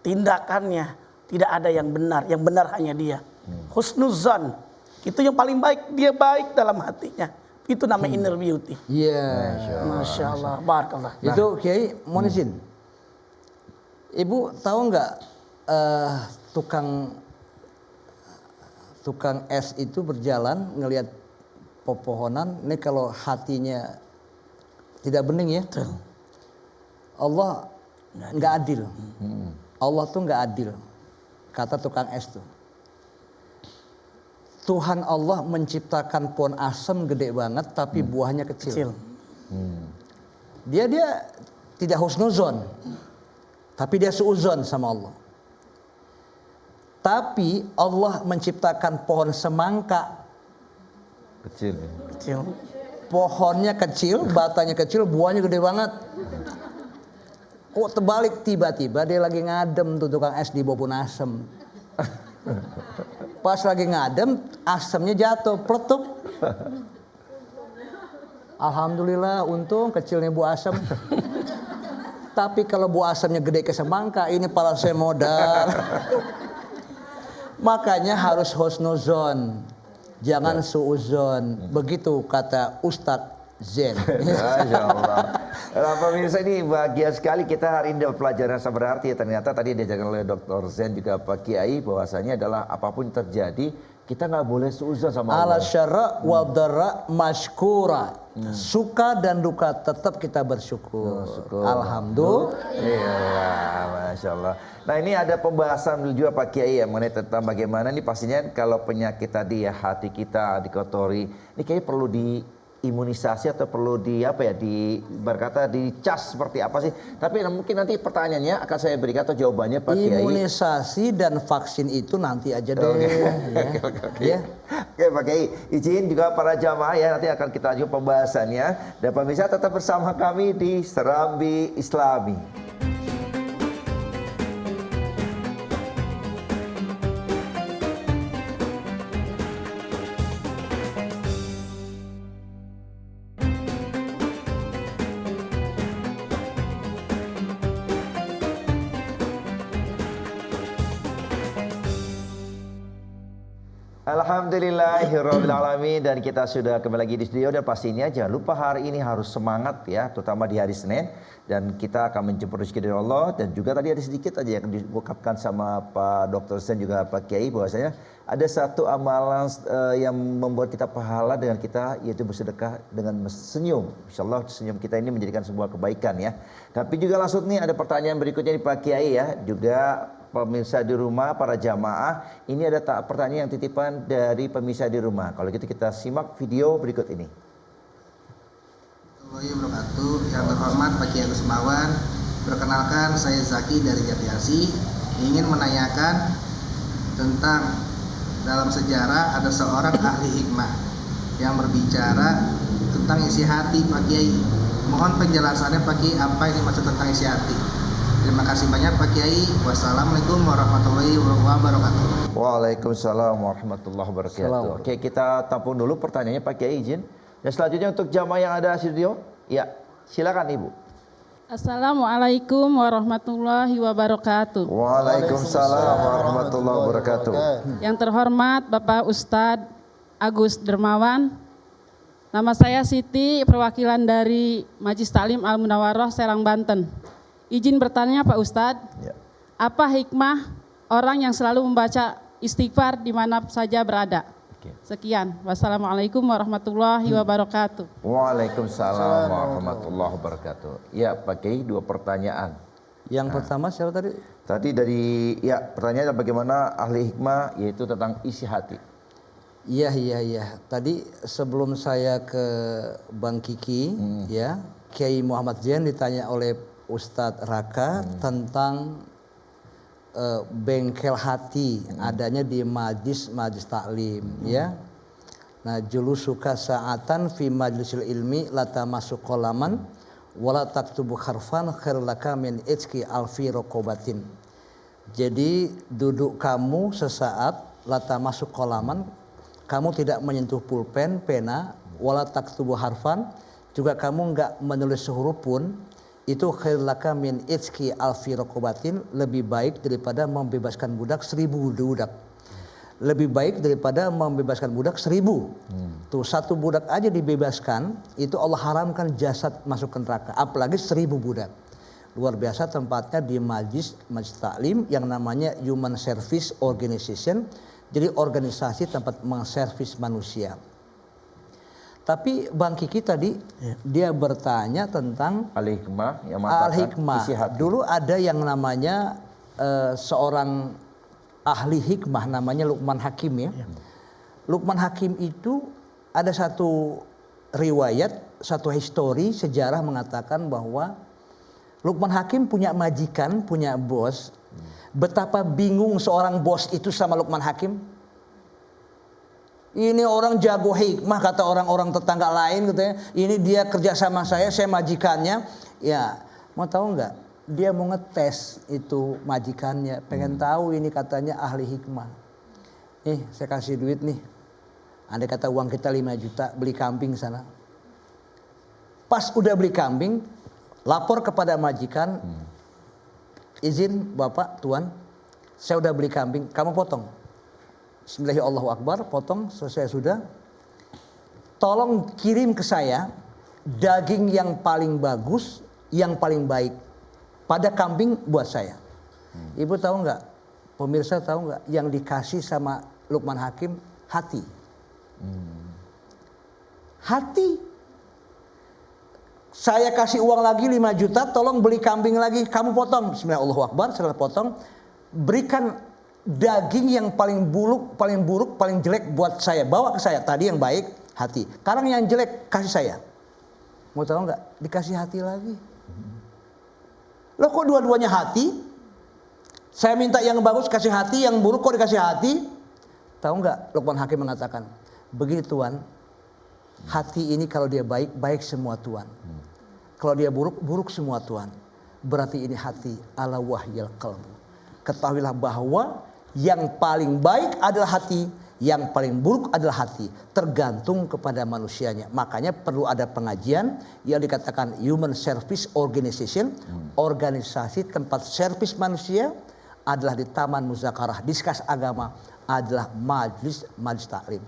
tindakannya tidak ada yang benar hanya dia. Husnuzan itu yang paling baik, dia baik dalam hatinya. Itu namanya inner beauty. Iya. Masya Allah, barakallah. Itu Kiai mohon izin. Ibu tahu nggak tukang es itu berjalan ngelihat pepohonan. Ini kalau hatinya tidak bening ya. Allah nggak adil. Allah tuh nggak adil. Kata tukang es tuh. Tuhan Allah menciptakan pohon asem gede banget tapi buahnya kecil. Dia tidak husnuzon. Tapi dia suuzon sama Allah. Tapi Allah menciptakan pohon semangka. Kecil. Pohonnya kecil, batanya kecil, buahnya gede banget. Kok terbalik tiba-tiba dia lagi ngadem tuh tukang es di bawah pohon asem. Pas lagi ngadem, asemnya jatuh, peletuk. Alhamdulillah, untung kecilnya buah asem. Tapi kalau buah asemnya gede ke semangka, ini pala saya modal. Makanya harus husnuzon. Jangan suuzon. Begitu kata Ustadz Zen. Masya Allah. Nah, pemirsa ini bahagia sekali kita hari ini dapat pelajaran yang berarti. Ternyata tadi diajarkan oleh Dr. Zen juga Pak Kiai bahwasanya adalah apapun terjadi kita nggak boleh suuzon sama Allah. Ala syara wa dara mashkura. Suka dan duka tetap kita bersyukur. Alhamdulillah. Iya, Masya Allah. Nah ini ada pembahasan juga Pak Kiai ya mengenai tentang bagaimana nih pastinya kalau penyakit tadi ya hati kita dikotori. Ini kayaknya perlu diimunisasi atau perlu berkata dicas seperti apa sih? Tapi mungkin nanti pertanyaannya akan saya berikan atau jawabannya Pak Kiai. Imunisasi dan vaksin itu nanti aja deh. Oke Pak Kiai, izin juga para jamaah ya nanti akan kita lanjut pembahasannya. Dan pemirsa tetap bersama kami di Serambi Islami. Alhamdulillahirabbil alamin, dan kita sudah kembali lagi di studio, dan pastinya jangan lupa hari ini harus semangat ya, terutama di hari Senin, dan kita akan menjemput rezeki dari Allah. Dan juga tadi ada sedikit aja yang diungkapkan sama Pak Dr. dan juga Pak Kiai, bahwasanya ada satu amalan yang membuat kita pahala dengan kita, yaitu bersedekah dengan senyum. Insyaallah senyum kita ini menjadikan sebuah kebaikan ya. Tapi juga langsung nih ada pertanyaan berikutnya di Pak Kiai ya, juga pemirsa di rumah, para jamaah, ini ada pertanyaan yang titipan dari pemirsa di rumah. Kalau gitu kita simak video berikut ini. Assalamualaikum wabarakatuh. Yang terhormat Pak Kiai Agus Mawan, perkenalkan saya Zaki dari Jatiasi, ingin menanyakan tentang dalam sejarah ada seorang ahli hikmah yang berbicara tentang isi hati Pak Kiai. Mohon penjelasannya Pak Kiai, apa ini maksud tentang isi hati? Terima kasih banyak Pak Kiai. Wassalamualaikum warahmatullahi wabarakatuh. Waalaikumsalam warahmatullahi wabarakatuh. Oke, kita tampung dulu pertanyaannya Pak Kiai, izin. Dan selanjutnya untuk jamaah yang ada di studio, ya silakan Ibu. Assalamualaikum warahmatullahi wabarakatuh. Waalaikumsalam warahmatullahi wabarakatuh. Yang terhormat Bapak Ustadz Agus Dermawan, nama saya Siti, perwakilan dari Majelis Taklim Al-Munawwaroh Serang, Banten. Izin bertanya Pak Ustadz, Ya. apa hikmah orang yang selalu membaca istighfar di mana saja berada? Oke. Sekian, wassalamualaikum warahmatullahi wabarakatuh. Waalaikumsalam warahmatullahi wabarakatuh. Ya Pak Kiai, dua pertanyaan. Yang pertama siapa tadi? Tadi dari ya pertanyaan bagaimana ahli hikmah, yaitu tentang isi hati. Iya. Tadi sebelum saya ke Bang Kiki, ya, Kiai Muhammad Zain ditanya oleh Ustadz Raka tentang bengkel hati adanya di majlis taklim, ya. Nah, julusuka sa'atan fi majlisil ilmi la tamassu qalaman wala taktubu harfan khairul laka min itqi alfi raqabatin. Jadi duduk kamu sesaat la tamassu qalaman, kamu tidak menyentuh pulpen, pena, wala taktubu harfan, juga kamu enggak menulis huruf pun, itu khairul laka min itqi alfi raqabatin, lebih baik daripada membebaskan budak 1000 budak. Lebih baik daripada membebaskan budak 1000. Tuh satu budak aja dibebaskan, itu Allah haramkan jasad masuk ke neraka, apalagi 1000 budak. Luar biasa tempatnya di majlis taklim yang namanya Human Service Organization. Jadi organisasi tempat menservis manusia. Tapi Bang Kiki tadi dia bertanya tentang Al-Hikmah yang mengatakan Al-Hikmah. isi hati. Dulu ada yang namanya seorang ahli hikmah namanya Luqman Hakim ya. Luqman Hakim itu ada satu riwayat, satu histori sejarah mengatakan bahwa Luqman Hakim punya majikan, punya bos. Betapa bingung seorang bos itu sama Luqman Hakim. Ini orang jago hikmah kata orang-orang tetangga lain katanya. Ini dia kerja sama saya majikannya. Ya, mau tahu nggak? Dia mau ngetes itu majikannya. Pengen tahu ini katanya ahli hikmah. Nih, saya kasih duit nih. Andai kata uang kita 5 juta, beli kambing sana. Pas udah beli kambing, lapor kepada majikan. Izin Bapak, Tuan, saya udah beli kambing, kamu potong. Bismillahirrahmanirrahim, potong, selesai sudah. Tolong kirim ke saya daging yang paling bagus, yang paling baik pada kambing buat saya. Ibu tahu nggak? Pemirsa tahu nggak? Yang dikasih sama Luqman Hakim hati. Hati. Saya kasih uang lagi 5 juta, tolong beli kambing lagi, kamu potong. Bismillahirrahmanirrahim, setelah potong, berikan daging yang paling buruk, paling jelek buat saya. Bawa ke saya. Tadi yang baik, hati. Sekarang yang jelek, kasih saya. Mau tahu nggak? Dikasih hati lagi. Loh kok dua-duanya hati? Saya minta yang bagus kasih hati, yang buruk kok dikasih hati? Tahu nggak? Luqman Hakim mengatakan, begini Tuan, hati ini kalau dia baik, baik semua Tuan. Kalau dia buruk, buruk semua Tuan. Berarti ini hati ala wahyal qalbu. Ketahuilah bahwa yang paling baik adalah hati, yang paling buruk adalah hati. Tergantung kepada manusianya. Makanya perlu ada pengajian yang dikatakan Human Service Organization. Organisasi tempat servis manusia adalah di Taman Muzakarah, diskus agama. adalah majlis taklim.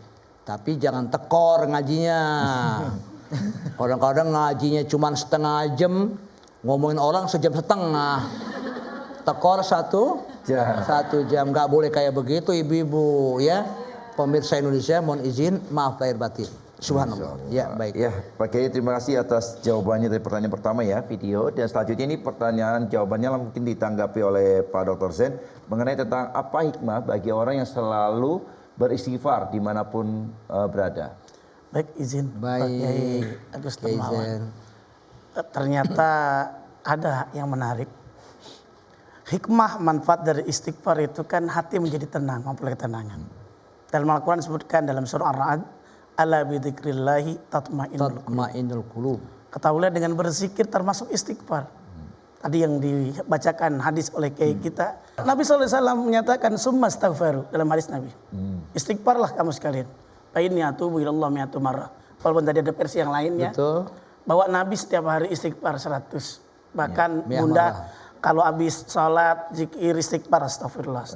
Tapi jangan tekor ngajinya. Kadang-kadang ngajinya cuma setengah jam, ngomongin orang sejam setengah. Tekor 1 jam. Nggak boleh kayak begitu ibu-ibu ya. Pemirsa Indonesia mohon izin, maaf lahir batin. Subhanallah. Ya, baik. Ya, Pak Kiai, terima kasih atas jawabannya dari pertanyaan pertama ya, video. Dan selanjutnya ini pertanyaan jawabannya mungkin ditanggapi oleh Pak Dr. Zain mengenai tentang apa hikmah bagi orang yang selalu beristighfar dimanapun berada. Baik, izin Pak Kiai Agus Dermawan. Izin. Ternyata ada yang menarik. Hikmah manfaat dari istighfar itu kan hati menjadi tenang, memperoleh ketenangan. Dalam Al-Quran disebutkan dalam surah Ar-Ra'd, ala bidzikrillahi tatma'innul qulub. Ketahuilah dengan berzikir termasuk istighfar. Tadi yang dibacakan hadis oleh kiai kita, Nabi SAW menyatakan summa astaghfaru dalam hadis Nabi. Istighfarlah kamu sekalian. Fa inni atubu ilallah mi'atu marrah. Walaupun tadi ada versi yang lainnya. Betul. Bahwa Nabi setiap hari istighfar 100. Bahkan Ya, Bunda marah. kalau habis sholat zikir istighfar astagfirullah.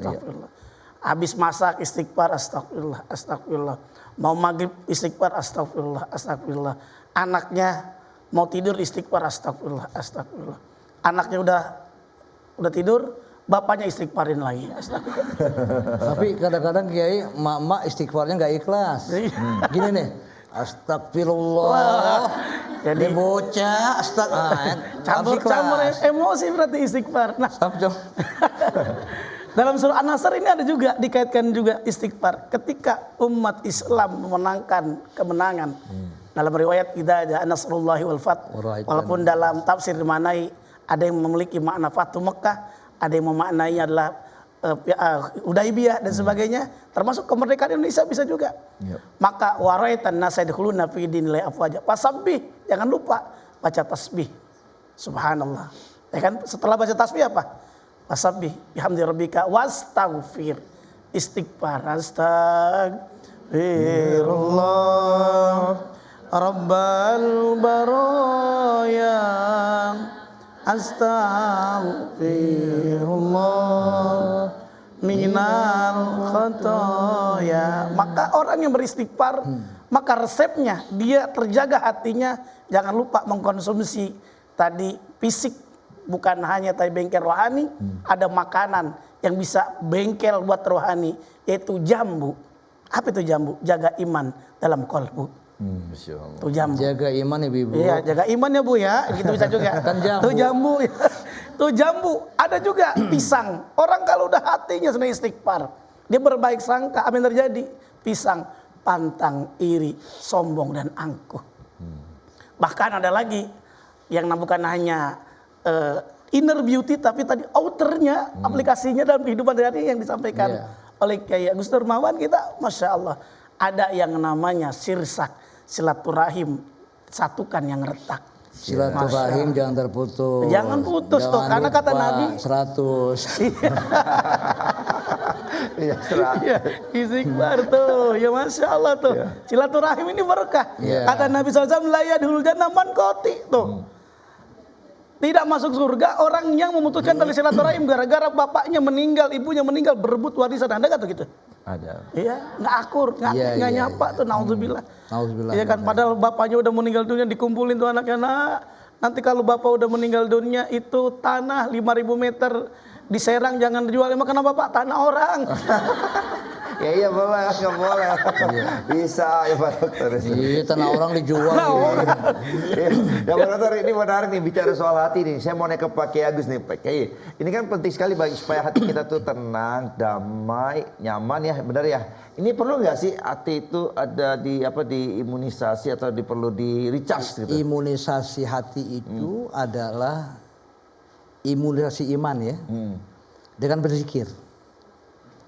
Habis masak istighfar astagfirullah. Mau maghrib istighfar astagfirullah. Anaknya mau tidur istighfar astagfirullah. Anaknya udah tidur, bapaknya istighfarin lagi. Tapi kadang-kadang Kiai, mak istighfarnya nggak ikhlas. Gini nih, astagfirullah. Jadi bocah, campur emosi berarti istighfar. Nah, dalam surah An-Nasr ini ada juga dikaitkan juga istighfar. Ketika umat Islam memenangkan kemenangan. Dalam riwayat idza ja'a nasrullahi wal fath. Walaupun dalam tafsir dimaknai ada yang memiliki makna Fatu Mekah, ada yang memaknai adalah Hudaybiyah dan sebagainya, termasuk kemerdekaan Indonesia bisa juga. Maka waraitan nasa yadkhuluna fi dinillahi afwaja. Fasabbih, jangan lupa baca tasbih. Subhanallah. Ya kan setelah baca tasbih apa? Fasabbih bihamdi rabbika wastaghfir. Istighfar. Astagfirullah Rabbal baraya. Astaghfirullah minal khotoya. Maka orang yang beristighfar, maka resepnya dia terjaga hatinya, jangan lupa mengkonsumsi tadi fisik, bukan hanya tadi bengkel rohani, ada makanan yang bisa bengkel buat rohani, yaitu jambu. Apa itu jambu? Jaga iman dalam kolbu. Tuh jambu. Jaga iman ya ibu. Iya, jaga iman ya Bu ya. Gitu bisa juga. Kan jambu. Tuh jambu. Tuh jambu. Ada juga pisang. Orang kalau udah hatinya sudah istighfar, dia berbaik sangka, apa yang terjadi? Pisang pantang, iri, sombong dan angkuh. Bahkan ada lagi yang bukan hanya inner beauty, tapi tadi outernya, aplikasinya dalam kehidupan sehari-hari yang disampaikan oleh Kiai Agus Dermawan kita, Masya Allah. Ada yang namanya sirsak, silaturahim, satukan yang retak. Silaturahim jangan terputus. Jangan putus tuh, karena kata Nabi 100. Iya, istighfar tuh, ya Masya Allah tuh. Silaturahim ini berkah. Kata Nabi SAW, la yadkhulul jannah man qati tuh. Tidak masuk surga orang yang memutuskan tali silaturahim gara-gara bapaknya meninggal, ibunya meninggal, berebut warisan. Ada nggak tuh gitu? Ada. Iya, nggak akur, nggak nyapa tuh, naudzubillah. Iya kan, padahal bapaknya udah meninggal dunia, dikumpulin tuh anaknya. Nah, nanti kalau bapak udah meninggal dunia itu tanah 5.000 meter di Serang jangan dijual. Emang kenapa Pak? Tanah orang. Iya Bapak, nggak boleh. Bisa ya Pak Dokter. Iya, tanah orang dijual. Ya Pak Dokter, ini menarik nih bicara soal hati nih. Saya mau naik ke Pak Kiai Agus nih, Pak Kiai. Ini kan penting sekali bagi supaya hati kita tuh tenang, damai, nyaman ya, benar ya. Ini perlu nggak sih hati itu ada di imunisasi atau perlu di recharge gitu? Imunisasi hati itu adalah imunisasi iman ya. Dengan berzikir.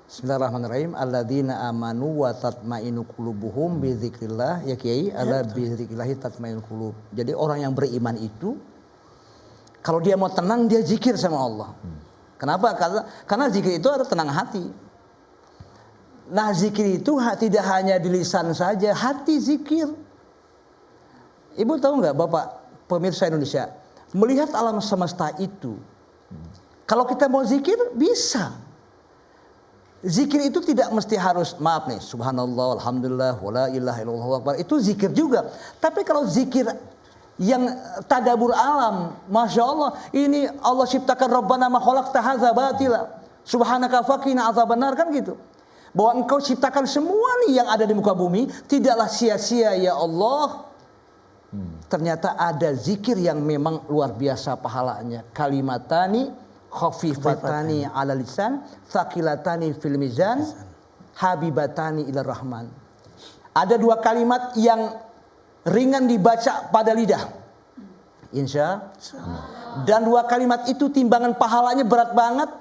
Bismillahirrahmanirrahim. Alladzina amanu wa tatmainu qulubuhum bi dzikrillah. Ya Kiai, ala bi dzikrillah tatmainul qulub. Jadi orang yang beriman itu kalau dia mau tenang dia zikir sama Allah. Kenapa? Karena zikir itu ada tenang hati. Nah, zikir itu tidak hanya di lisan saja, hati zikir. Ibu tahu nggak, Bapak pemirsa Indonesia, melihat alam semesta itu, kalau kita mau zikir bisa. Zikir itu tidak mesti harus, maaf nih, subhanallah, alhamdulillah, wala ilaha illallah, Allahu akbar, itu zikir juga. Tapi kalau zikir yang tadabur alam, masya Allah, ini Allah ciptakan Rabbana ma khalaqta hadza batila, subhanaka faqina adzabannar, kan gitu. Bahwa engkau ciptakan semua nih yang ada di muka bumi, tidaklah sia-sia ya Allah. Ternyata ada zikir yang memang luar biasa pahalanya. Kalimatani khafifatani ala lisan, thaqilatani fil mizan, habibatani ila rahman. Ada dua kalimat yang ringan dibaca pada lidah, insya Allah. Dan dua kalimat itu timbangan pahalanya berat banget.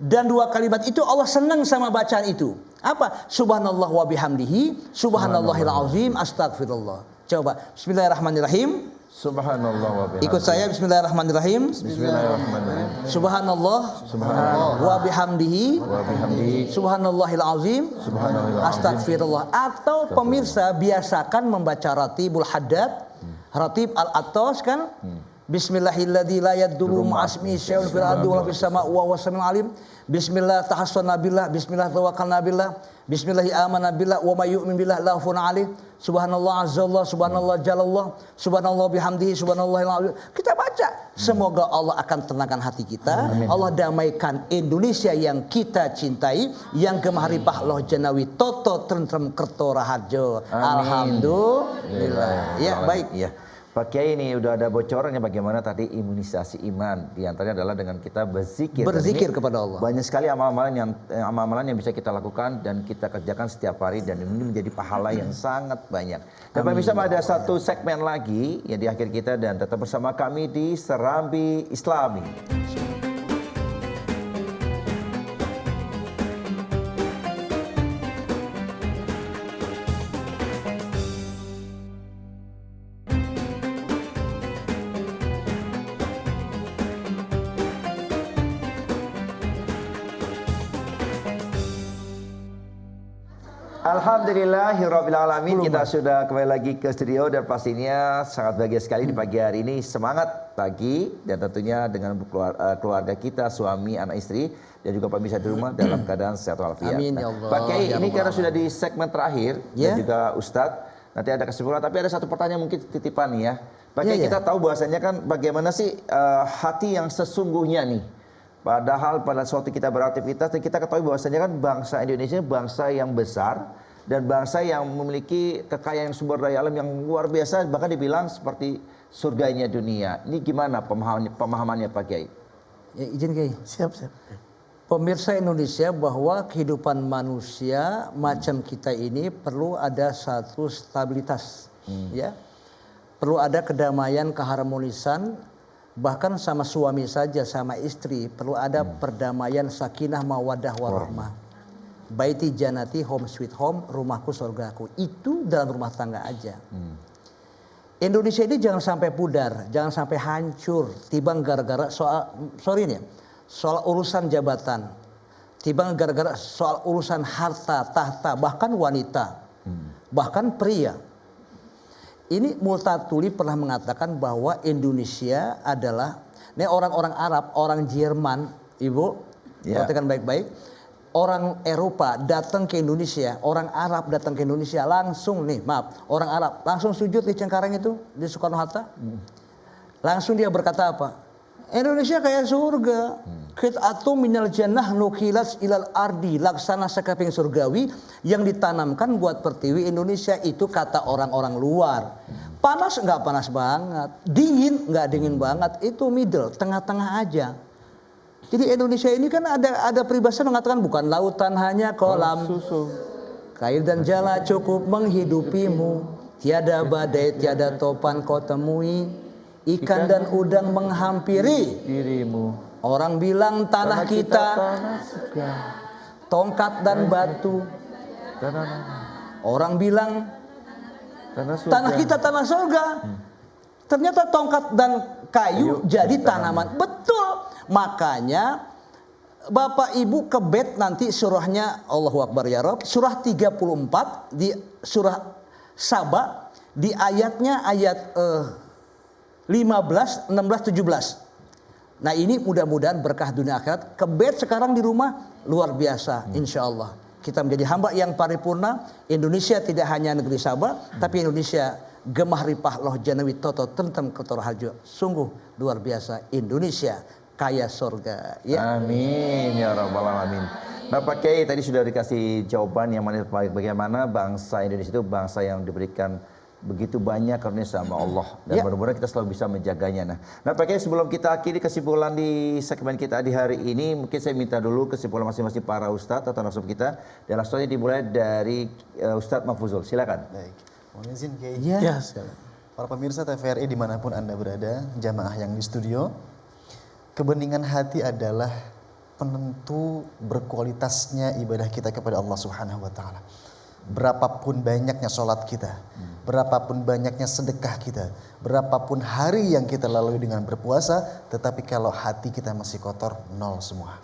Dan dua kalimat itu Allah senang sama bacaan itu. Apa? Subhanallah wa bihamdihi, subhanallahil azim, astagfirullah. Coba, bismillahirrahmanirrahim. Subhanallah wa bihamdihi. Ikut saya, bismillahirrahmanirrahim. Bismillahirrahmanirrahim. Subhanallah wa bihamdihi, subhanallahil azim, astagfirullah. Atau pemirsa biasakan membaca ratibul haddad, ratib al-attas kan. Bismillahilladzi la yadurru ma'asmi syai'un fil ardi wa fis sama' wa huwas samiul alim. Bismillah tahassanna billah, bismillah tawakkalna billah, bismillah amanna billah wa may yu'min billah la khawfun 'alaihim. Subhanallah azzallah, subhanallah jalallah, subhanallah bihamdihi, subhanallahil azim. Kita baca, semoga Allah akan tenangkan hati kita. Amin. Allah damaikan Indonesia yang kita cintai, yang gemaripah loh jenawi toto tentrem kerto raharjo. Alhamdulillah. Ya, baik. Ya. Pak Kiai, ini udah ada bocorannya bagaimana tadi imunisasi iman. Di antaranya adalah dengan kita berzikir. Berzikir kepada Allah. Banyak sekali amalan yang bisa kita lakukan dan kita kerjakan setiap hari, dan ini menjadi pahala yang sangat banyak. Dan pemirsa, ada satu segmen lagi yang di akhir kita, dan tetap bersama kami di Serambi Islami. Alhamdulillahirrabbilalamin, kita sudah kembali lagi ke studio dan pastinya sangat bahagia sekali di pagi hari ini. Semangat pagi, dan tentunya dengan keluarga kita, suami, anak istri, dan juga pemirsa di rumah dalam keadaan sehat walafiat. Amin ya Allah. Pak Kiai, ini karena sudah di segmen terakhir dan juga Ustadz, nanti ada kesimpulan, tapi ada satu pertanyaan mungkin titipan nih ya. Pak Kiai, kita tahu bahwasanya kan bagaimana sih hati yang sesungguhnya nih. Padahal pada suatu kita beraktivitas, dan kita ketahui bahwasanya kan bangsa Indonesia bangsa yang besar dan bangsa yang memiliki kekayaan sumber daya alam yang luar biasa, bahkan dibilang seperti surganya dunia. Ini gimana pemahamannya Pak Kiai? Ya, izin Kiai. Siap. Pemirsa Indonesia, bahwa kehidupan manusia macam kita ini perlu ada satu stabilitas, ya. Perlu ada kedamaian, keharmonisan. Bahkan sama suami saja, sama istri perlu ada perdamaian, sakinah, mawaddah, warahmah. Baiti janati, home sweet home, rumahku surgaku. Itu dalam rumah tangga aja. Indonesia ini jangan sampai pudar, jangan sampai hancur, tibang gara-gara soal urusan jabatan, tibang gara-gara soal urusan harta, tahta, bahkan wanita, bahkan pria. Ini Multatuli pernah mengatakan bahwa Indonesia adalah, ini orang-orang Arab, orang Jerman, Ibu, perhatikan baik-baik. Orang Eropa datang ke Indonesia, orang Arab datang ke Indonesia langsung orang Arab langsung sujud di Cengkareng itu, di Soekarno-Hatta. Langsung dia berkata apa? Indonesia kayak surga. Qit'atu minal jannah nukilas ilal ardi, laksana sekaping surgawi yang ditanamkan buat pertiwi Indonesia. Itu kata orang-orang luar. Panas nggak panas banget, dingin nggak dingin banget, itu middle, tengah-tengah aja. Jadi Indonesia ini kan ada peribahasa mengatakan bukan lautan hanya kolam susu, kail dan jala cukup menghidupimu, tiada badai tiada topan kau temui, ikan dan udang menghampiri dirimu. Orang bilang tanah kita tongkat dan batu, orang bilang tanah kita tanah surga. Ternyata tongkat dan kayu jadi tanaman. Betul. Makanya Bapak Ibu kebet nanti surahnya, Allahu Akbar ya Rabb, surah 34 di surah Saba, di ayatnya ayat 15, 16, 17. Nah ini mudah-mudahan berkah dunia akhirat. Kebet sekarang di rumah luar biasa, insya Allah. Kita menjadi hamba yang paripurna. Indonesia tidak hanya negeri Sabah, tapi Indonesia gemah ripah loh janawi toto tentem kotor harjo. Sungguh luar biasa Indonesia kaya surga. Ya. Amin ya rabbal alamin. Nah Pak Kiai tadi sudah dikasih jawaban yang mana bagaimana bangsa Indonesia itu bangsa yang diberikan begitu banyak karunia sama Allah dan mudah-mudahan kita selalu bisa menjaganya. Nah Pak Kiai sebelum kita akhiri kesimpulan di segmen kita di hari ini, mungkin saya minta dulu kesimpulan masing-masing para ustadz atau narasumber kita. Dan langsung dimulai dari Ustadz Mahfuzul. Silakan. Baik. Mohon izin Kiai. Ya. Para pemirsa TVRI dimanapun Anda berada, jamaah yang di studio, kebeningan hati adalah penentu berkualitasnya ibadah kita kepada Allah Subhanahu wa taala. Berapapun banyaknya sholat kita, berapapun banyaknya sedekah kita, berapapun hari yang kita lalui dengan berpuasa, tetapi kalau hati kita masih kotor, nol semua.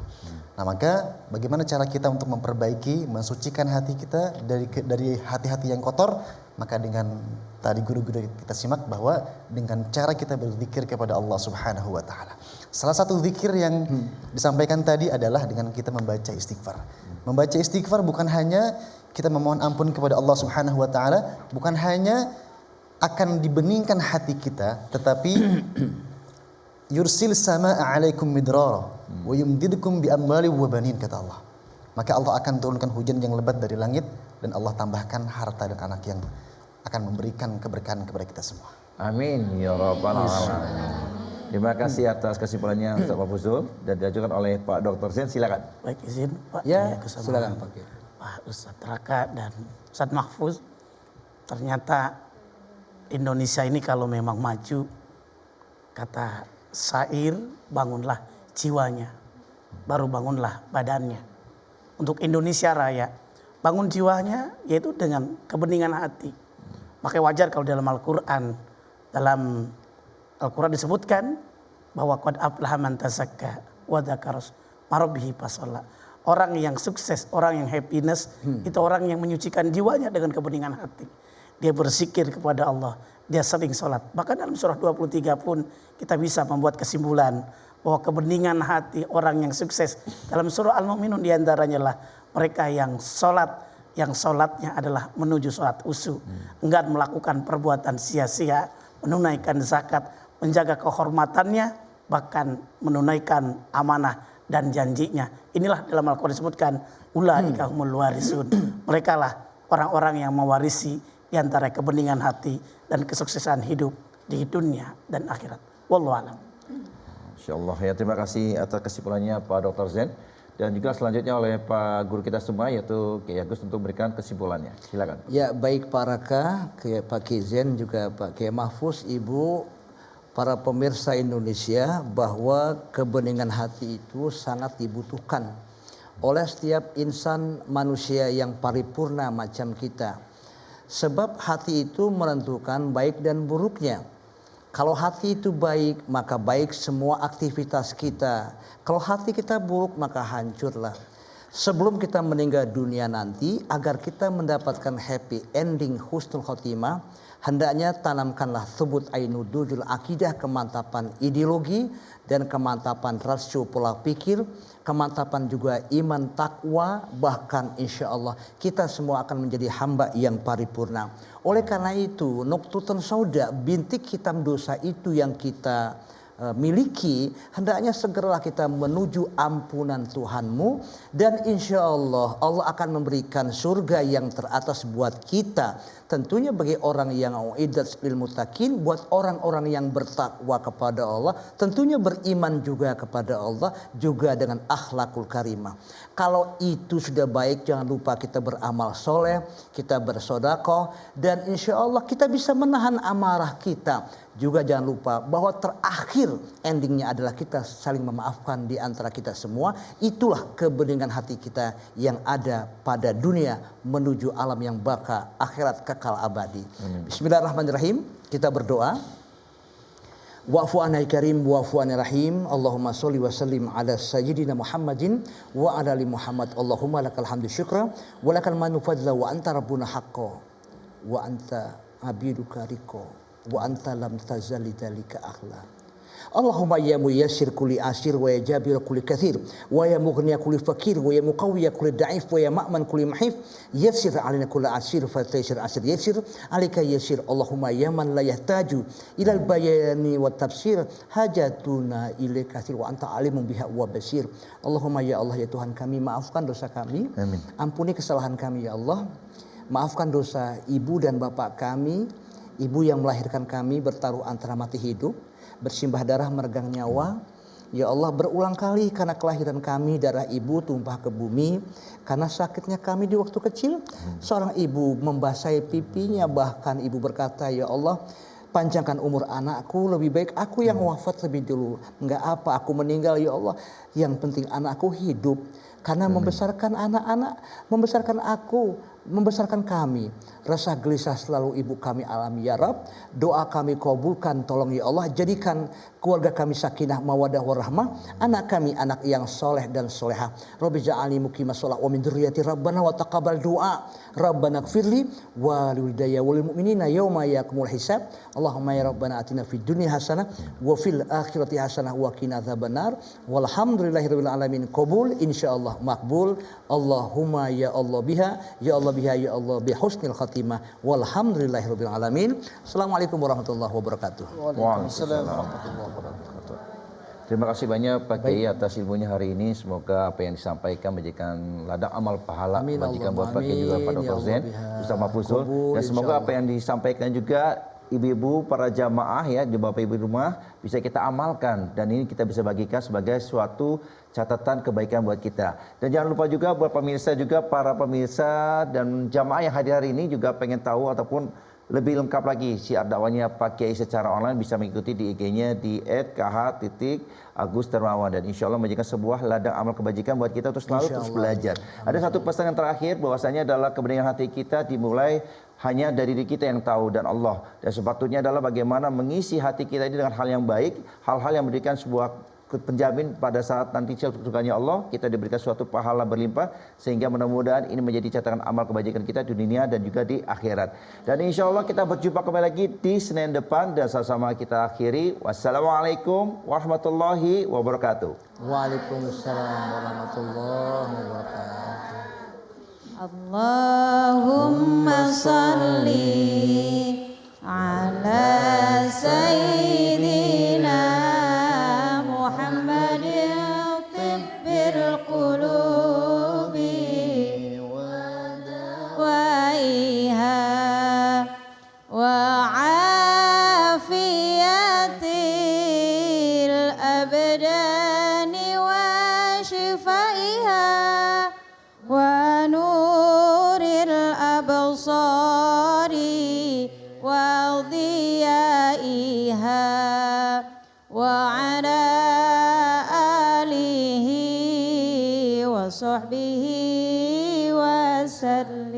Nah maka bagaimana cara kita untuk memperbaiki, mensucikan hati kita dari hati-hati yang kotor? Maka dengan tadi guru-guru kita simak bahwa dengan cara kita berzikir kepada Allah Subhanahu wa taala. Salah satu zikir yang disampaikan tadi adalah dengan kita membaca istighfar. Membaca istighfar bukan hanya kita memohon ampun kepada Allah Subhanahu wa taala, bukan hanya akan dibeningkan hati kita, tetapi yursil samaa 'alaikum midrara wa yumdidkum bi amwali wa banin, kata Allah. Maka Allah akan turunkan hujan yang lebat dari langit dan Allah tambahkan harta dan anak yang akan memberikan keberkahan kepada kita semua. Amin ya rabbal alamin. Terima kasih atas kesimpulannya Ustaz Mahfuzul dan diajukan oleh Pak Dr. Zain. Silakan. Baik, izin Pak. Ya, kesamaan silakan Pak Kiai. Pak Ustadz Raka dan Ustadz Mahfuz. Ternyata Indonesia ini kalau memang maju, kata syair, bangunlah jiwanya, baru bangunlah badannya. Untuk Indonesia Raya, bangun jiwanya yaitu dengan kebeningan hati. Makanya wajar kalau dalam Al-Quran disebutkan bahwa qad aflaha man tazakka wa dzakara rabbihi fasalla. Orang yang sukses, orang yang happiness, itu orang yang menyucikan jiwanya dengan kebeningan hati. Dia berzikir kepada Allah, dia sering sholat. Bahkan dalam surah 23 pun kita bisa membuat kesimpulan bahwa kebeningan hati orang yang sukses. Dalam surah Al-Mu'minun diantaranya lah mereka yang sholat, yang sholatnya adalah menuju sholat usu. Enggak melakukan perbuatan sia-sia, menunaikan zakat, menjaga kehormatannya, bahkan menunaikan amanah dan janjinya. Inilah dalam Al-Quran disebutkan ulaika humul warisun. Mereka lah orang-orang yang mewarisi di antara kebeningan hati dan kesuksesan hidup di dunia dan akhirat. Wallahu a'lam. Insyaallah ya, terima kasih atas kesimpulannya Pak Dr. Zain dan juga selanjutnya oleh Pak guru kita semua yaitu Kiai Agus untuk memberikan kesimpulannya. Silakan. Ya, baik Pak Raka, Pak Kiai Zain juga Pak Kiai Mahfuz, Ibu, para pemirsa Indonesia, bahwa kebeningan hati itu sangat dibutuhkan oleh setiap insan manusia yang paripurna macam kita. Sebab hati itu menentukan baik dan buruknya. Kalau hati itu baik, maka baik semua aktivitas kita. Kalau hati kita buruk, maka hancurlah. Sebelum kita meninggal dunia nanti, agar kita mendapatkan happy ending husnul khotimah, hendaknya tanamkanlah thubut ainudujul akidah, kemantapan ideologi dan kemantapan rasio pola pikir, kemantapan juga iman takwa, bahkan insya Allah kita semua akan menjadi hamba yang paripurna. Oleh karena itu, nuqtatan sauda, bintik hitam dosa itu yang kita miliki, hendaknya segeralah kita menuju ampunan Tuhanmu, dan insya Allah Allah akan memberikan surga yang teratas buat kita. Tentunya bagi orang yang uiddat lil muttaqin, buat orang-orang yang bertakwa kepada Allah, tentunya beriman juga kepada Allah, juga dengan akhlakul karimah. Kalau itu sudah baik, jangan lupa kita beramal soleh, kita bersodakoh, dan insya Allah kita bisa menahan amarah kita. Juga jangan lupa bahwa terakhir endingnya adalah kita saling memaafkan di antara kita semua. Itulah kebeningan hati kita yang ada pada dunia menuju alam yang baka akhirat kekal abadi. Bismillahirrahmanirrahim. Kita berdoa. Wa'fu anna karim wa'fu anna rahim. Allahumma sholli wa sallim ala sayyidina Muhammadin wa ala ali Muhammad. Allahumma lakal hamdu syukra wa lakal manu fadla wa anta rabbuna haqqo wa anta abiduka riqo wa anta lam tazali dalika akhla. Allahumma ya muyassir kulli asir wa ya jabir kulli kathir wa ya mughniya kulli fakir wa ya muqawwiya kulli da'if wa ya ma'man kulli mahif yassir alaina kulli asir fa taysir asir yassir alika yassir. Allahumma ya man la yahtaju ilal bayani wa tafsir hajatuna ilaika kathir wa anta alimun biha wa basir. Allahumma ya Allah ya Tuhan kami, maafkan dosa kami. Amin. Ampuni kesalahan kami ya Allah. Maafkan dosa ibu dan bapak kami, ibu yang melahirkan kami bertaruh antara mati hidup, bersimbah darah meregang nyawa. Ya Allah, berulang kali karena kelahiran kami darah ibu tumpah ke bumi, karena sakitnya kami di waktu kecil. Seorang ibu membasahi pipinya, bahkan ibu berkata, ya Allah, panjangkan umur anakku, lebih baik aku yang wafat lebih dulu. Enggak apa, aku meninggal ya Allah. Yang penting anakku hidup. Karena membesarkan anak-anak, membesarkan aku, membesarkan kami. Rasa gelisah selalu ibu kami alami ya Rabb. Doa kami kabulkan, tolong ya Allah. Jadikan keluarga kami sakinah mawadah warahmah. Anak kami anak yang soleh dan soleha. Rabbi ja'alni muqimah sholah wa min dzurriyyati rabbana wa taqabbal du'a. Rabbana gfirli wa liwalidayya wa lil mu'minina yauma yaqumul hisab. Allahumma ya Rabbana atina fid dunya hasanah wa fil akhirati hasanah wa qina adzabannar. Walhamdulillahirabbil alamin. Qabul insyaallah makbul. Allahumma ya Allah biha, ya Allah biha, ya Allah bi husnil khatimah. Walhamdulillahirabbil alamin. Assalamualaikum warahmatullahi wabarakatuh. Waalaikumsalam warahmatullahi wabarakatuh. Terima kasih banyak Pak Kiai atas ilmunya hari ini. Semoga apa yang disampaikan menjadikan ladang amal pahala Amin, kebajikan buat Pak Kiai amin. juga Pak Ya Dr. Allah Zain, biha. Ustaz Mahfuzul. Qabul, Dan semoga insyaallah. apa yang disampaikan juga ibu-ibu para jamaah ya, bapak ibu di rumah bisa kita amalkan dan ini kita bisa bagikan sebagai suatu catatan kebaikan buat kita. Dan jangan lupa juga buat pemirsa juga, para pemirsa dan jamaah yang hadir hari ini juga pengen tahu ataupun lebih lengkap lagi syiar dakwahnya Pak Kiai secara online bisa mengikuti di IG-nya di @kh.agus_dermawan dan insya Allah menjadikan sebuah ladang amal kebajikan buat kita untuk selalu terus belajar. Ada satu pesan yang terakhir bahwasanya adalah kebenaran hati kita dimulai hanya dari diri kita yang tahu dan Allah. Dan sepatutnya adalah bagaimana mengisi hati kita ini dengan hal yang baik, hal-hal yang memberikan sebuah penjamin pada saat nanti surganya Allah, kita diberikan suatu pahala berlimpah sehingga mudah-mudahan ini menjadi catatan amal kebajikan kita di dunia dan juga di akhirat. Dan insya Allah kita berjumpa kembali lagi di Senin depan dan sama-sama kita akhiri. Wassalamualaikum warahmatullahi wabarakatuh. Waalaikumsalam warahmatullahi wabarakatuh. Allahumma salli ala sayyidina Muhammadin tibbil qulubi wa iha wa afiyatil abdani wa shifaiha wa nuril absari wa dhiyaiha wa ala alihi wa sahbihi wa sallim.